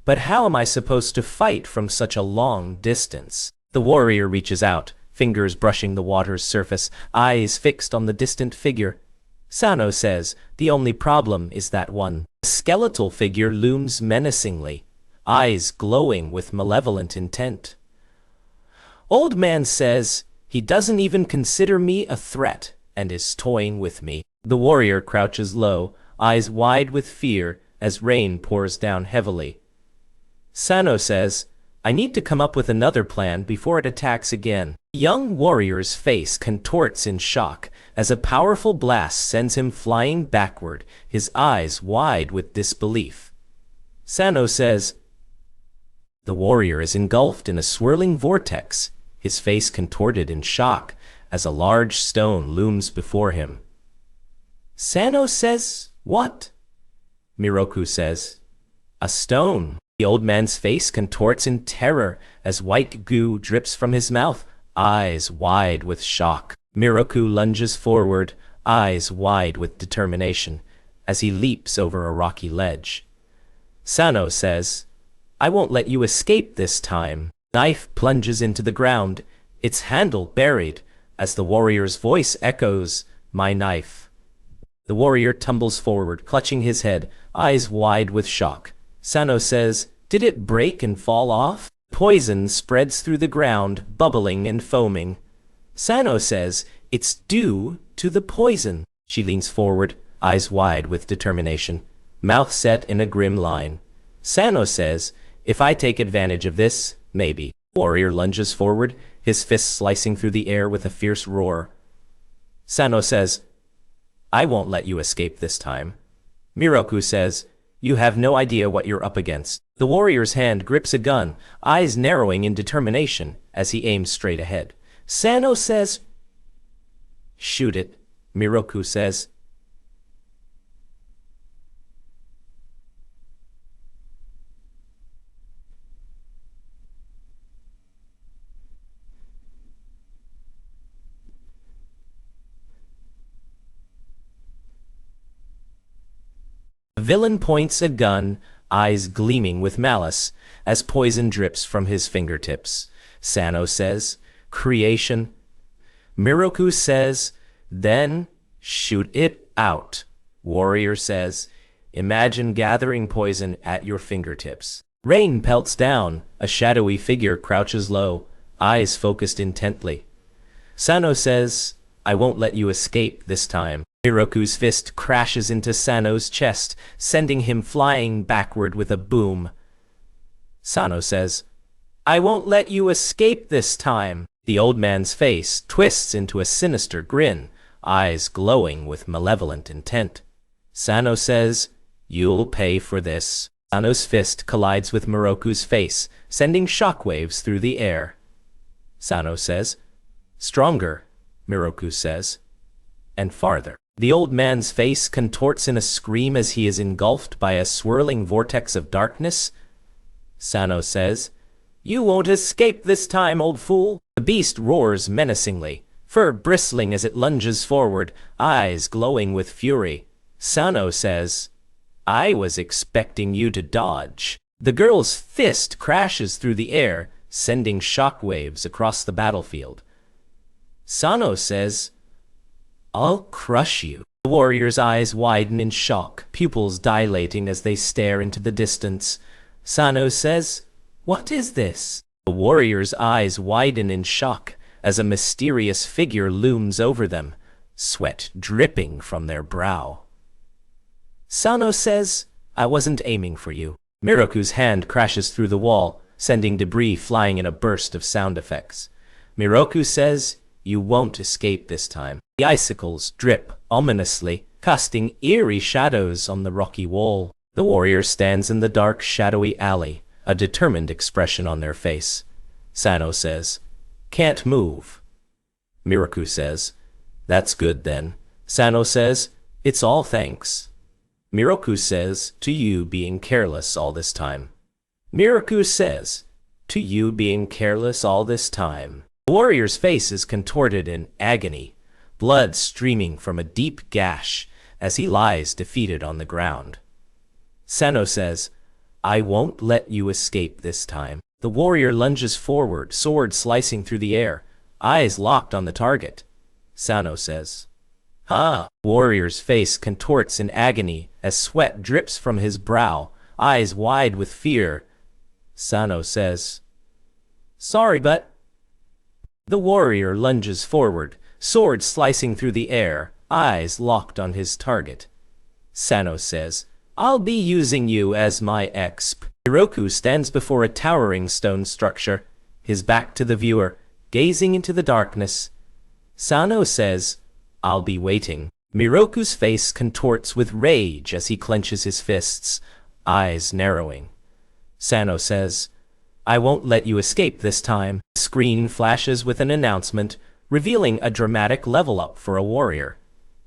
But how am I supposed to fight from such a long distance? The warrior reaches out, fingers brushing the water's surface, eyes fixed on the distant figure. Sano says, the only problem is that one. The skeletal figure looms menacingly, eyes glowing with malevolent intent. Old man says, he doesn't even consider me a threat and is toying with me. The warrior crouches low, eyes wide with fear as rain pours down heavily. Sano says, I need to come up with another plan before it attacks again. The young warrior's face contorts in shock as a powerful blast sends him flying backward, his eyes wide with disbelief. Sano says, the warrior is engulfed in a swirling vortex, his face contorted in shock as a large stone looms before him. Sano says, what? Miroku says, a stone. The old man's face contorts in terror as white goo drips from his mouth, eyes wide with shock. Miroku lunges forward, eyes wide with determination, as he leaps over a rocky ledge. Sano says, I won't let you escape this time. Knife plunges into the ground, its handle buried, as the warrior's voice echoes, my knife. The warrior tumbles forward, clutching his head, eyes wide with shock. Sano says, did it break and fall off? Poison spreads through the ground, bubbling and foaming. Sano says, it's due to the poison. She leans forward, eyes wide with determination, mouth set in a grim line. Sano says, if I take advantage of this, maybe. Warrior lunges forward, his fists slicing through the air with a fierce roar. Sano says, I won't let you escape this time. Miroku says, you have no idea what you're up against. The warrior's hand grips a gun, eyes narrowing in determination as he aims straight ahead. Sano says, shoot it. Miroku says, the villain points a gun, eyes gleaming with malice, as poison drips from his fingertips. Sano says, creation. Miroku says, then shoot it out. Warrior says, imagine gathering poison at your fingertips. Rain pelts down, a shadowy figure crouches low, eyes focused intently. Sano says, I won't let you escape this time. Miroku's fist crashes into Sano's chest, sending him flying backward with a boom. Sano says, I won't let you escape this time. The old man's face twists into a sinister grin, eyes glowing with malevolent intent. Sano says, you'll pay for this. Sano's fist collides with Miroku's face, sending shockwaves through the air. Sano says, stronger, Miroku says, and farther. The old man's face contorts in a scream as he is engulfed by a swirling vortex of darkness. Sano says, you won't escape this time, old fool. The beast roars menacingly, fur bristling as it lunges forward, eyes glowing with fury. Sano says, I was expecting you to dodge. The girl's fist crashes through the air, sending shockwaves across the battlefield. Sano says, I'll crush you. The warrior's eyes widen in shock, pupils dilating as they stare into the distance. Sano says, what is this? The warrior's eyes widen in shock as a mysterious figure looms over them, sweat dripping from their brow. Sano says, I wasn't aiming for you. Miroku's hand crashes through the wall, sending debris flying in a burst of sound effects. Miroku says, you won't escape this time. The icicles drip ominously, casting eerie shadows on the rocky wall. The warrior stands in the dark, shadowy alley, a determined expression on their face. Sano says, can't move. Miroku says, that's good then. Sano says, it's all thanks. Miroku says, to you being careless all this time. Miroku says, to you being careless all this time. The warrior's face is contorted in agony, blood streaming from a deep gash as he lies defeated on the ground. Sano says, I won't let you escape this time. The warrior lunges forward, sword slicing through the air, eyes locked on the target. Sano says, ha! Warrior's face contorts in agony as sweat drips from his brow, eyes wide with fear. Sano says, sorry, but... The warrior lunges forward, sword slicing through the air, eyes locked on his target. Sano says, I'll be using you as my exp. Miroku stands before a towering stone structure, his back to the viewer, gazing into the darkness. Sano says, "I'll be waiting." Miroku's face contorts with rage as he clenches his fists, eyes narrowing. Sano says, "I won't let you escape this time." The screen flashes with an announcement, revealing a dramatic level up for a warrior.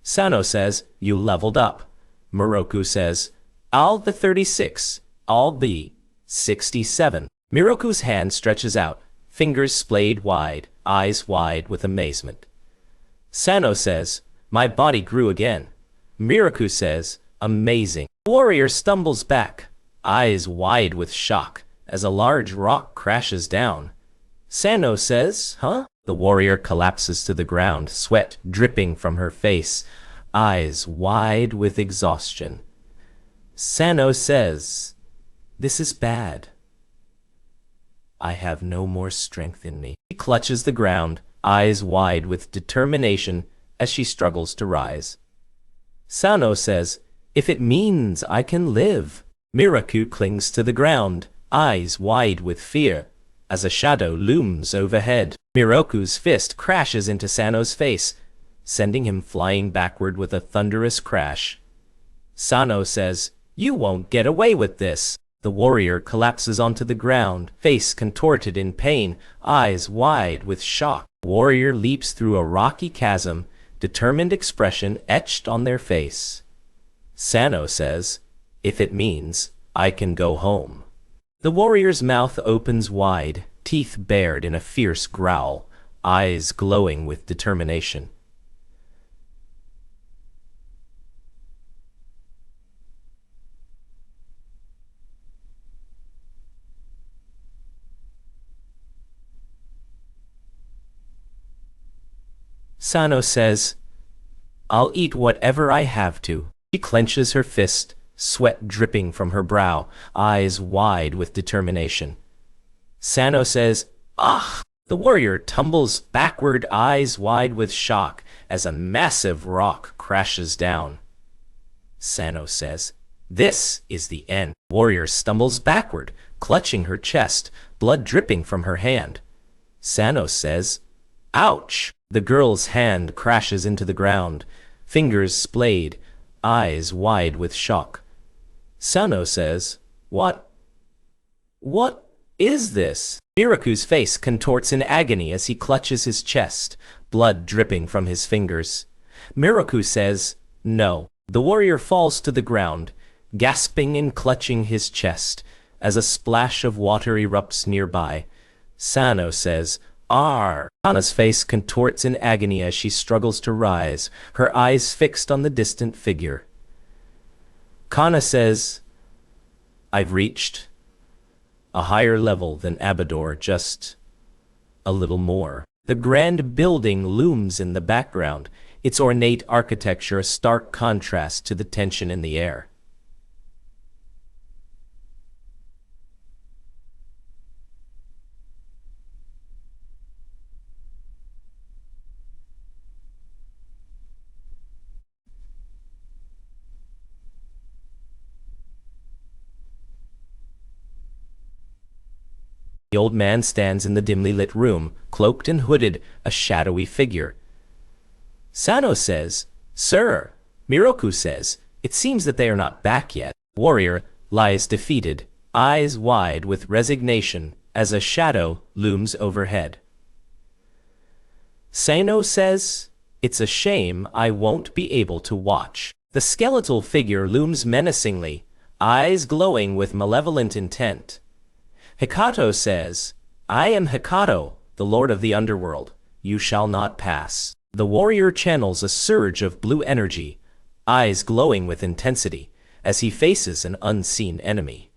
Sano says, "You leveled up." Miroku says, "I'll be 36. I'll be 67. Miroku's hand stretches out, fingers splayed wide, eyes wide with amazement. Sano says, "My body grew again." Miroku says, "Amazing." The warrior stumbles back, eyes wide with shock, as a large rock crashes down. Sano says, "Huh?" The warrior collapses to the ground, sweat dripping from her face, eyes wide with exhaustion. Sano says, "This is bad. I have no more strength in me." She clutches the ground, eyes wide with determination as she struggles to rise. Sano says, "If it means I can live." Miroku clings to the ground, eyes wide with fear, as a shadow looms overhead. Miroku's fist crashes into Sano's face, sending him flying backward with a thunderous crash. Sano says, "You won't get away with this." The warrior collapses onto the ground, face contorted in pain, eyes wide with shock. The warrior leaps through a rocky chasm, determined expression etched on their face. Sano says, "If it means I can go home." The warrior's mouth opens wide, teeth bared in a fierce growl, eyes glowing with determination. Sano says, "I'll eat whatever I have to." She clenches her fist, sweat dripping from her brow, eyes wide with determination. Sano says, "Ah!" The warrior tumbles backward, eyes wide with shock, as a massive rock crashes down. Sano says, "This is the end." The warrior stumbles backward, clutching her chest, blood dripping from her hand. Sano says, "Ouch!" The girl's hand crashes into the ground, fingers splayed, eyes wide with shock. Sano says, What is this?" Miroku's face contorts in agony as he clutches his chest, blood dripping from his fingers. Miroku says, "No." The warrior falls to the ground, gasping and clutching his chest, as a splash of water erupts nearby. Sano says, "Arr!" Kana's face contorts in agony as she struggles to rise, her eyes fixed on the distant figure. Kana says, "I've reached a higher level than Abador, just a little more." The grand building looms in the background, its ornate architecture a stark contrast to the tension in the air. The old man stands in the dimly lit room, cloaked and hooded, a shadowy figure. Sano says, "Sir." Miroku says, "It seems that they are not back yet." Warrior lies defeated, eyes wide with resignation, as a shadow looms overhead. Sano says, "It's a shame I won't be able to watch." The skeletal figure looms menacingly, eyes glowing with malevolent intent. Hikato says, "I am Hikato, the lord of the underworld. You shall not pass." The warrior channels a surge of blue energy, eyes glowing with intensity, as he faces an unseen enemy.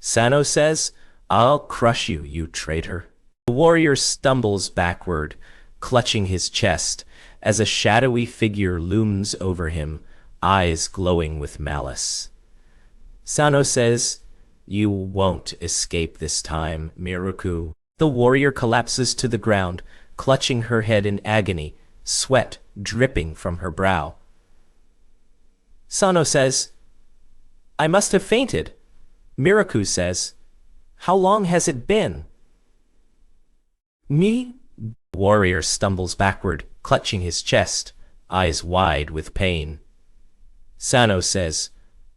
Sano says, "I'll crush you, you traitor." The warrior stumbles backward, clutching his chest, as a shadowy figure looms over him, eyes glowing with malice. Sano says, "You won't escape this time, Miroku." The warrior collapses to the ground, clutching her head in agony, sweat dripping from her brow. Sano says, "I must have fainted." Miraku says, "How long has it been?" "Me?" The warrior stumbles backward, clutching his chest, eyes wide with pain. Sano says,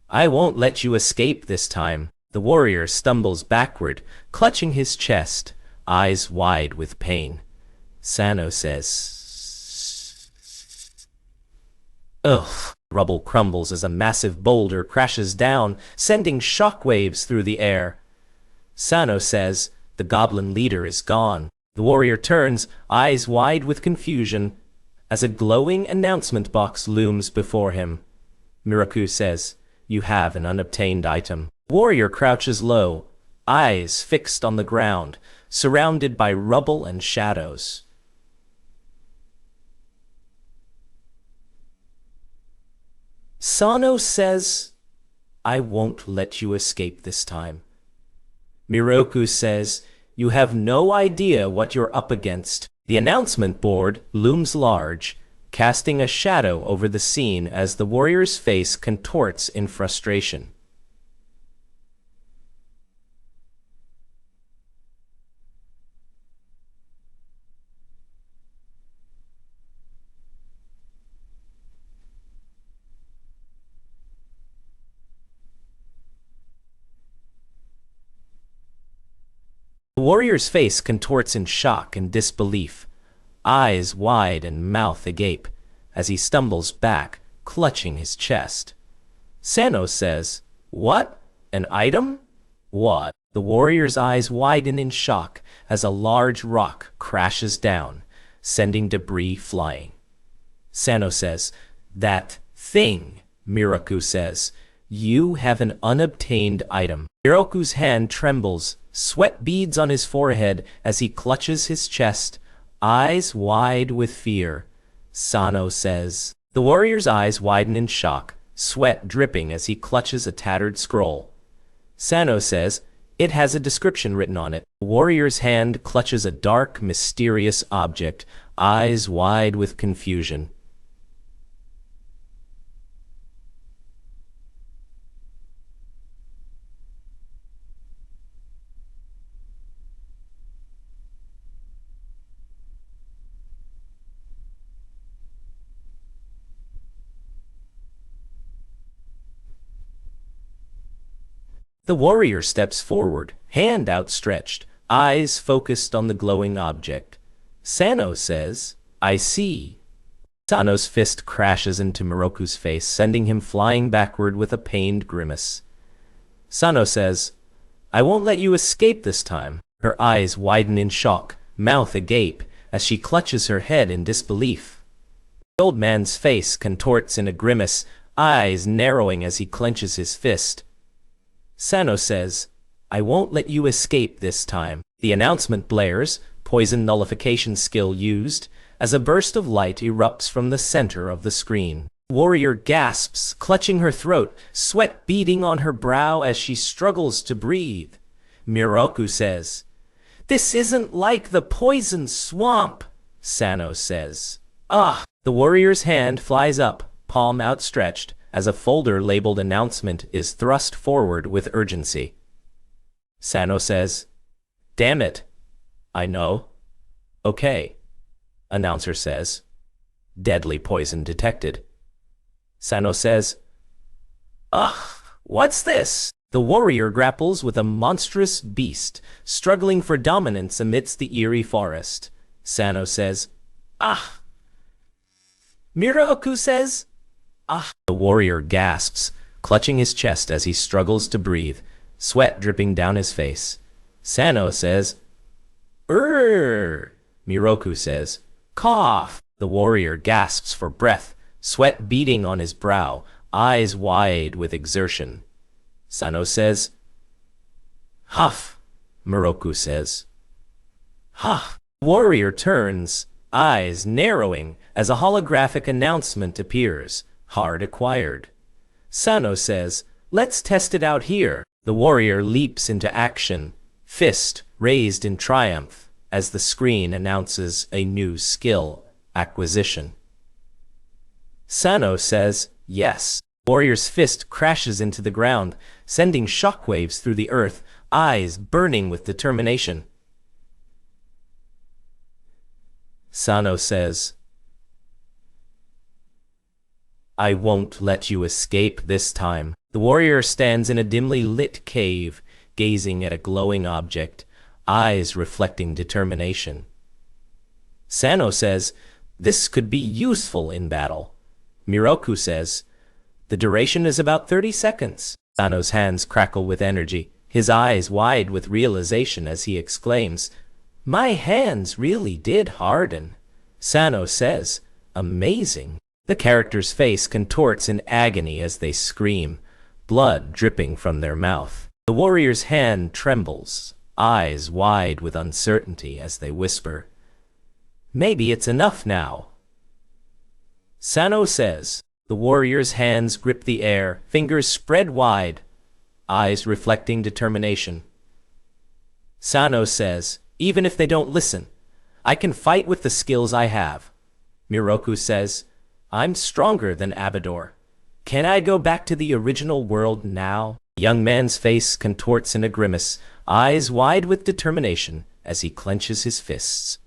"I won't let you escape this time." The warrior stumbles backward, clutching his chest, eyes wide with pain. Sano says, "Ugh." Rubble crumbles as a massive boulder crashes down, sending shockwaves through the air. Sano says, "The goblin leader is gone." The warrior turns, eyes wide with confusion, as a glowing announcement box looms before him. Miraku says, "You have an unobtained item." Warrior crouches low, eyes fixed on the ground, surrounded by rubble and shadows. Sano says, "I won't let you escape this time." Miroku says, "You have no idea what you're up against." The announcement board looms large, casting a shadow over the scene as the warrior's face contorts in frustration. The warrior's face contorts in shock and disbelief, eyes wide and mouth agape, as he stumbles back, clutching his chest. Sano says, "What? An item? What?" The warrior's eyes widen in shock as a large rock crashes down, sending debris flying. Sano says, "That thing," Miraku says, "You have an unobtained item." Miroku's hand trembles, sweat beads on his forehead as he clutches his chest, eyes wide with fear. Sano says, the warrior's eyes widen in shock, sweat dripping as he clutches a tattered scroll. Sano says, "It has a description written on it." The warrior's hand clutches a dark, mysterious object, eyes wide with confusion. The warrior steps forward, hand outstretched, eyes focused on the glowing object. Sano says, "I see." Sano's fist crashes into Miroku's face, sending him flying backward with a pained grimace. Sano says, "I won't let you escape this time." Her eyes widen in shock, mouth agape, as she clutches her head in disbelief. The old man's face contorts in a grimace, eyes narrowing as he clenches his fist. Sano says, "I won't let you escape this time." The announcement blares, poison nullification skill used, as a burst of light erupts from the center of the screen. Warrior gasps, clutching her throat, sweat beading on her brow as she struggles to breathe. Miroku says, "This isn't like the poison swamp." Sano says, "Ah." The warrior's hand flies up, palm outstretched, as a folder labeled announcement is thrust forward with urgency. Sano says, "Damn it. I know." "Okay," announcer says. "Deadly poison detected." Sano says, "Ugh, what's this?" The warrior grapples with a monstrous beast, struggling for dominance amidst the eerie forest. Sano says, "Ah." Miroku says, "Ah." The warrior gasps, clutching his chest as he struggles to breathe, sweat dripping down his face. Sano says, "Urgh." Miroku says, "Cough." The warrior gasps for breath, sweat beading on his brow, eyes wide with exertion. Sano says, "Huff." Miroku says, "Huff." Warrior turns, eyes narrowing as a holographic announcement appears, hard acquired. Sano says, "Let's test it out here." The warrior leaps into action, fist raised in triumph, as the screen announces a new skill acquisition. Sano says, "Yes." Warrior's fist crashes into the ground, sending shockwaves through the earth, eyes burning with determination. Sano says, I won't let you escape this time. The warrior stands in a dimly lit cave, gazing at a glowing object, eyes reflecting determination. Sano says, this could be useful in battle. Miroku says, the duration is about 30 seconds. Sano's hands crackle with energy, his eyes wide with realization as he exclaims, my hands really did harden. Sano says, amazing. The character's face contorts in agony as they scream, blood dripping from their mouth. The warrior's hand trembles, eyes wide with uncertainty as they whisper, maybe it's enough now. Sano says, the warrior's hands grip the air, fingers spread wide, eyes reflecting determination. Sano says, even if they don't listen, I can fight with the skills I have. Miroku says, I'm stronger than Abador. Can I go back to the original world now? The young man's face contorts in a grimace, eyes wide with determination as he clenches his fists.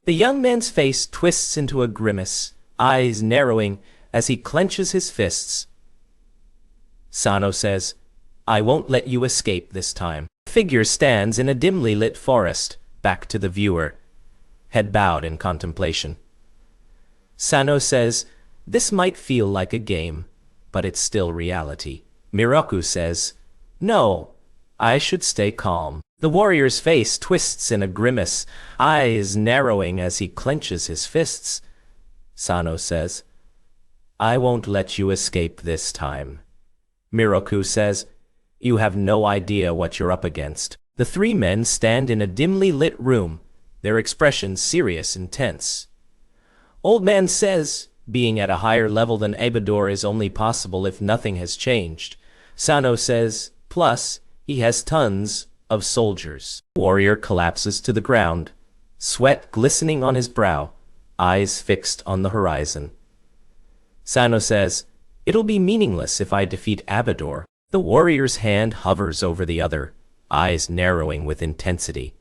The young man's face twists into a grimace, eyes narrowing as he clenches his fists. Sano says, I won't let you escape this time. The figure stands in a dimly lit forest, back to the viewer, head bowed in contemplation. Sano says, this might feel like a game, but it's still reality. Miroku says, no, I should stay calm. The warrior's face twists in a grimace, eyes narrowing as he clenches his fists. Sano says, I won't let you escape this time. Miroku says, you have no idea what you're up against. The three men stand in a dimly lit room, their expressions serious and tense. Old man says, being at a higher level than Abador is only possible if nothing has changed. Sano says, plus, he has tons of soldiers. Warrior collapses to the ground, sweat glistening on his brow, eyes fixed on the horizon. Sano says, it'll be meaningless if I defeat Abador. The warrior's hand hovers over the other, eyes narrowing with intensity.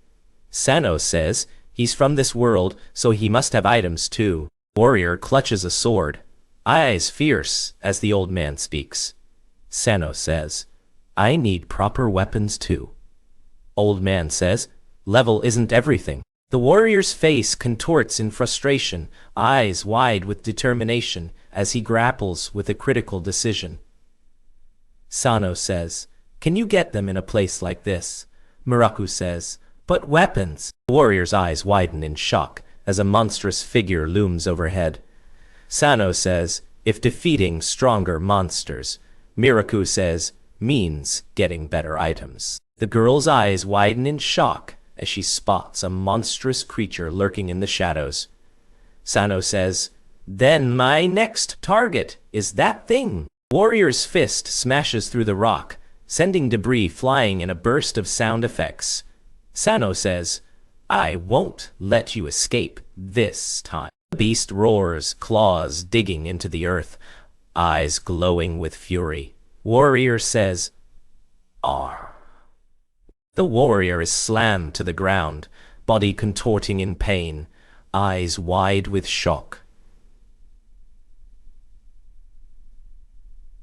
Sano says, he's from this world, so he must have items too. Warrior clutches a sword, eyes fierce as the old man speaks. Sano says, I need proper weapons too. Old man says, level isn't everything. The warrior's face contorts in frustration, eyes wide with determination as he grapples with a critical decision. Sano says, can you get them in a place like this? Miroku says, but weapons. The warrior's eyes widen in shock as a monstrous figure looms overhead. Sano says, if defeating stronger monsters, Miroku says, means getting better items. The girl's eyes widen in shock as she spots a monstrous creature lurking in the shadows. Sano says, then my next target is that thing. Warrior's fist smashes through the rock, sending debris flying in a burst of sound effects. Sano says, I won't let you escape this time. The beast roars, claws digging into the earth, eyes glowing with fury. Warrior says, Arr. The warrior is slammed to the ground, body contorting in pain, eyes wide with shock.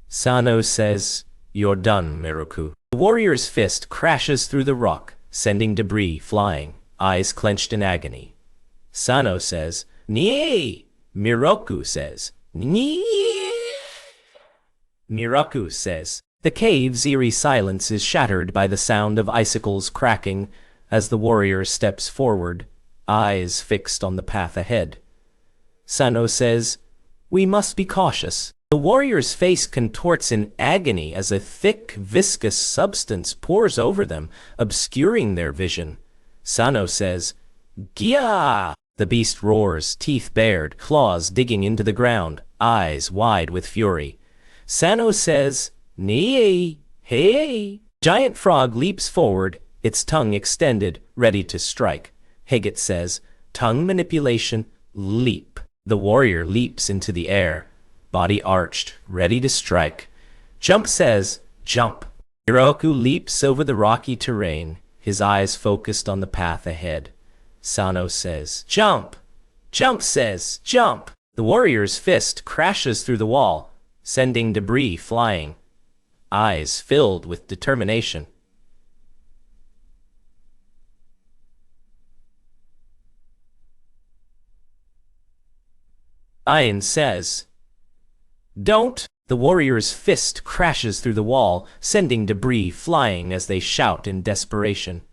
Sano says, you're done, Miroku. The warrior's fist crashes through the rock, sending debris flying, eyes clenched in agony. Sano says, Nie! Miroku says, Nie! Miroku says, the cave's eerie silence is shattered by the sound of icicles cracking as the warrior steps forward, eyes fixed on the path ahead. Sano says, we must be cautious. The warrior's face contorts in agony as a thick, viscous substance pours over them, obscuring their vision. Sano says, Gya! The beast roars, teeth bared, claws digging into the ground, eyes wide with fury. Sano says, "Nee, hey." Giant frog leaps forward, its tongue extended, ready to strike. Higgett says, "Tongue manipulation, leap." The warrior leaps into the air, body arched, ready to strike. Jump says, "Jump." Miroku leaps over the rocky terrain, his eyes focused on the path ahead. Sano says, "Jump." Jump says, "Jump." The warrior's fist crashes through the wall, sending debris flying, eyes filled with determination. Ian says, "Don't." The warrior's fist crashes through the wall, sending debris flying as they shout in desperation.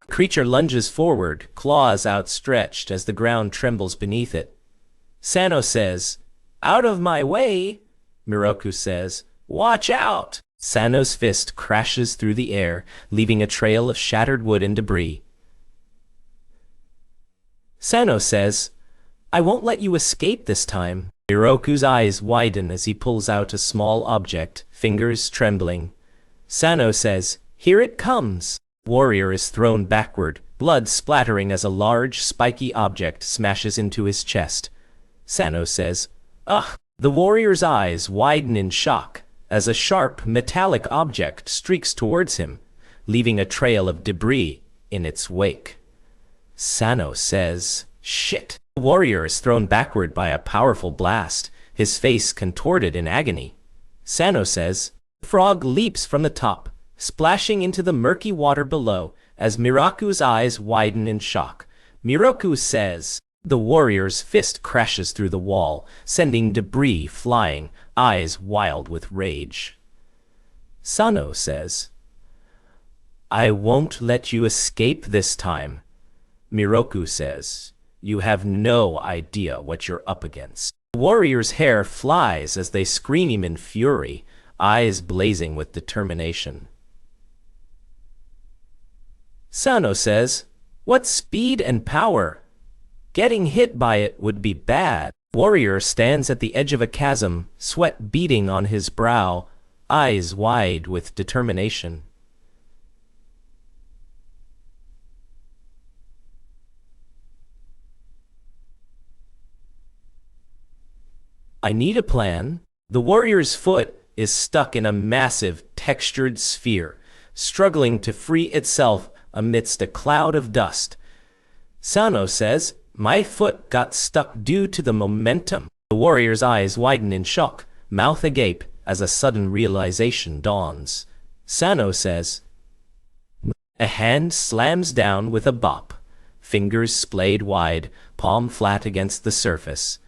Creature lunges forward, claws outstretched as the ground trembles beneath it. Sano says, "Out of my way." Miroku says, "Watch out." Sano's fist crashes through the air, leaving a trail of shattered wood and debris. Sano says, "I won't let you escape this time." Miroku's eyes widen as he pulls out a small object, fingers trembling. Sano says, "Here it comes." Warrior is thrown backward, blood splattering as a large, spiky object smashes into his chest. Sano says, "Ugh!" The warrior's eyes widen in shock as a sharp, metallic object streaks towards him, leaving a trail of debris in its wake. Sano says, "Shit!" The warrior is thrown backward by a powerful blast, his face contorted in agony. Sano says, "The frog leaps from the top, splashing into the murky water below as Miroku's eyes widen in shock. Miroku says, the warrior's fist crashes through the wall, sending debris flying, eyes wild with rage. Sano says, "I won't let you escape this time." Miroku says, "You have no idea what you're up against." The warrior's hair flies as they scream in fury, eyes blazing with determination. Sano says, "What speed and power! Getting hit by it would be bad." Warrior stands at the edge of a chasm, sweat beading on his brow, eyes wide with determination. "I need a plan." The warrior's foot is stuck in a massive, textured sphere, struggling to free itself amidst a cloud of dust. Sano says, "My foot got stuck due to the momentum." The warrior's eyes widen in shock, mouth agape as a sudden realization dawns. Sano says, a hand slams down with a bop, fingers splayed wide, palm flat against the surface.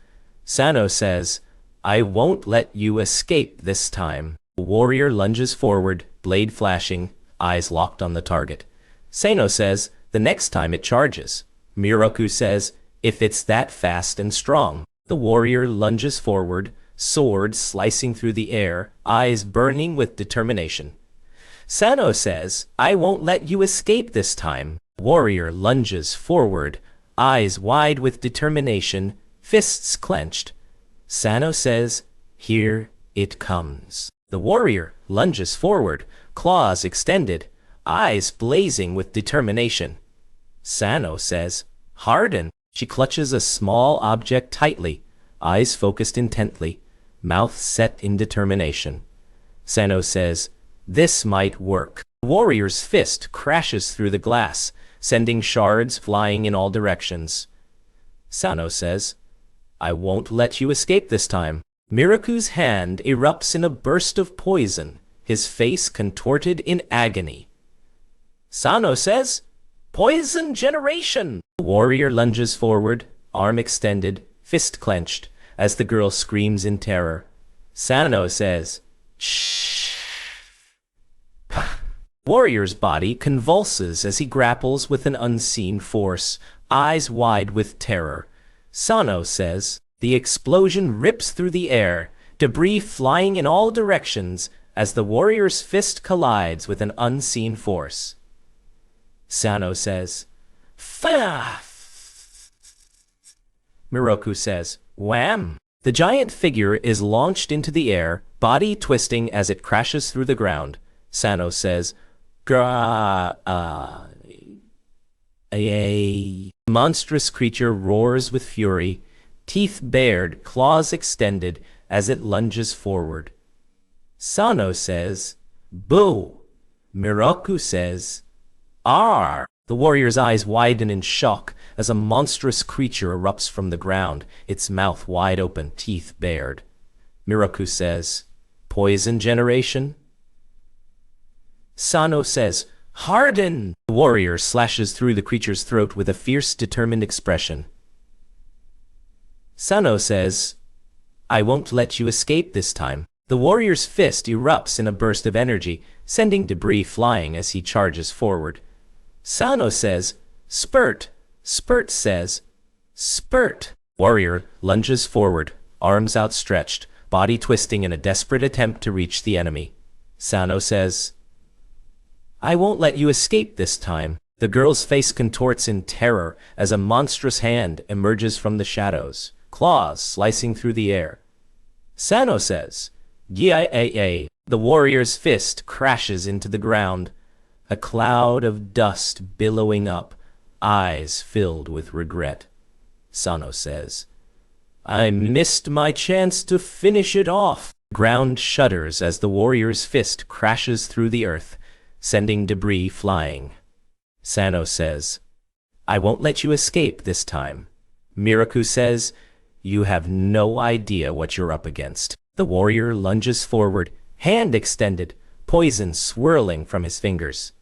Sano says, "I won't let you escape this time." The warrior lunges forward, blade flashing, eyes locked on the target. Sano says, "The next time it charges." Miroku says, "If it's that fast and strong." The warrior lunges forward, sword slicing through the air, eyes burning with determination. Sano says, "I won't let you escape this time." Warrior lunges forward, eyes wide with determination, fists clenched. Sano says, "Here it comes." The warrior lunges forward, claws extended, eyes blazing with determination. Sano says, "Harden." She clutches a small object tightly, eyes focused intently, mouth set in determination. Sano says, "This might work." The warrior's fist crashes through the glass, sending shards flying in all directions. Sano says, "I won't let you escape this time." Miroku's hand erupts in a burst of poison, his face contorted in agony. Sano says, "Poison generation!" The warrior lunges forward, arm extended, fist clenched, as the girl screams in terror. Sano says, "Shh." Warrior's body convulses as he grapples with an unseen force, eyes wide with terror. Sano says, the explosion rips through the air, debris flying in all directions as the warrior's fist collides with an unseen force. Sano says, "Fah!" Miroku says, "Wham!" The giant figure is launched into the air, body twisting as it crashes through the ground. Sano says, "Gra, a monstrous creature roars with fury, teeth bared, claws extended as it lunges forward. Sano says, "Boo!" Miroku says, "Arr!" The warrior's eyes widen in shock as a monstrous creature erupts from the ground, its mouth wide open, teeth bared. Miroku says, "Poison generation?" Sano says, "Harden!" The warrior slashes through the creature's throat with a fierce, determined expression. Sano says, "I won't let you escape this time." The warrior's fist erupts in a burst of energy, sending debris flying as he charges forward. Sano says, "Spurt!" Spurt says, "Spurt!" Warrior lunges forward, arms outstretched, body twisting in a desperate attempt to reach the enemy. Sano says, "I won't let you escape this time." The girl's face contorts in terror as a monstrous hand emerges from the shadows, claws slicing through the air. Sano says, "Yaa." The warrior's fist crashes into the ground, a cloud of dust billowing up, eyes filled with regret. Sano says, "I missed my chance to finish it off." Ground shudders as the warrior's fist crashes through the earth, sending debris flying. Sano says, "I won't let you escape this time." Miroku says, "You have no idea what you're up against." The warrior lunges forward, hand extended, poison swirling from his fingers.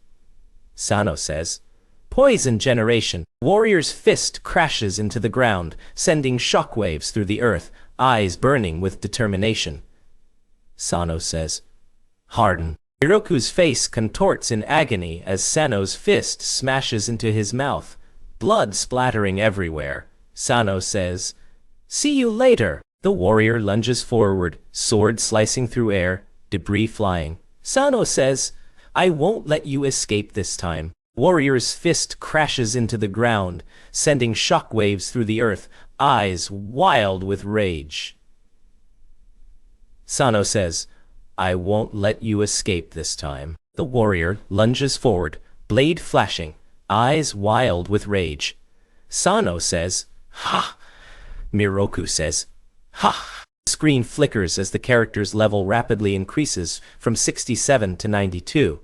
Sano says, "Poison generation." Warrior's fist crashes into the ground, sending shockwaves through the earth, eyes burning with determination. Sano says, "Harden." Miroku's face contorts in agony as Sano's fist smashes into his mouth, blood splattering everywhere. Sano says, "See you later." The warrior lunges forward, sword slicing through air, debris flying. Sano says, "I won't let you escape this time." Warrior's fist crashes into the ground, sending shockwaves through the earth, eyes wild with rage. Sano says, "I won't let you escape this time." The warrior lunges forward, blade flashing, eyes wild with rage. Sano says, "Ha!" Miroku says, "Ha!" The screen flickers as the character's level rapidly increases from 67 to 92,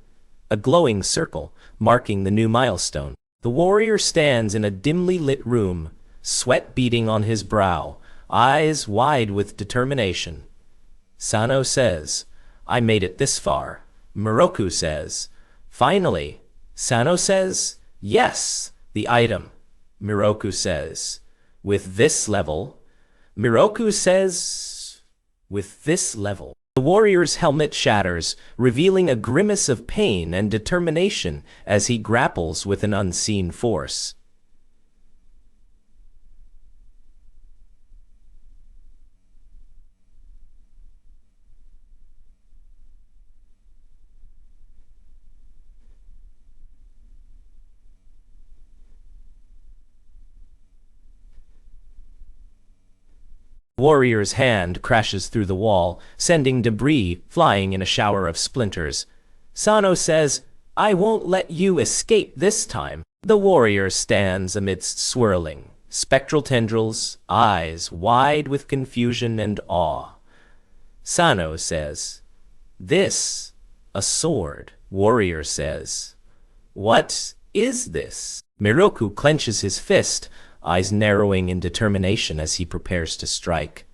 a glowing circle marking the new milestone. The warrior stands in a dimly lit room, sweat beading on his brow, eyes wide with determination. Sano says, "I made it this far." Miroku says, "Finally." Sano says, "Yes, the item." Miroku says, "With this level." Miroku says, "With this level." The warrior's helmet shatters, revealing a grimace of pain and determination as he grapples with an unseen force. Warrior's hand crashes through the wall, sending debris flying in a shower of splinters. Sano says, "I won't let you escape this time." The warrior stands amidst swirling, spectral tendrils, eyes wide with confusion and awe. Sano says, "This, a sword." Warrior says, "What is this?" Miroku clenches his fist, eyes narrowing in determination as he prepares to strike.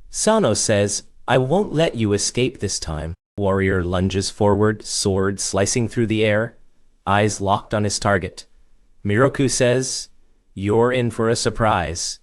Sano says, "I won't let you escape this time." Warrior lunges forward, sword slicing through the air, eyes locked on his target. Miroku says, "You're in for a surprise."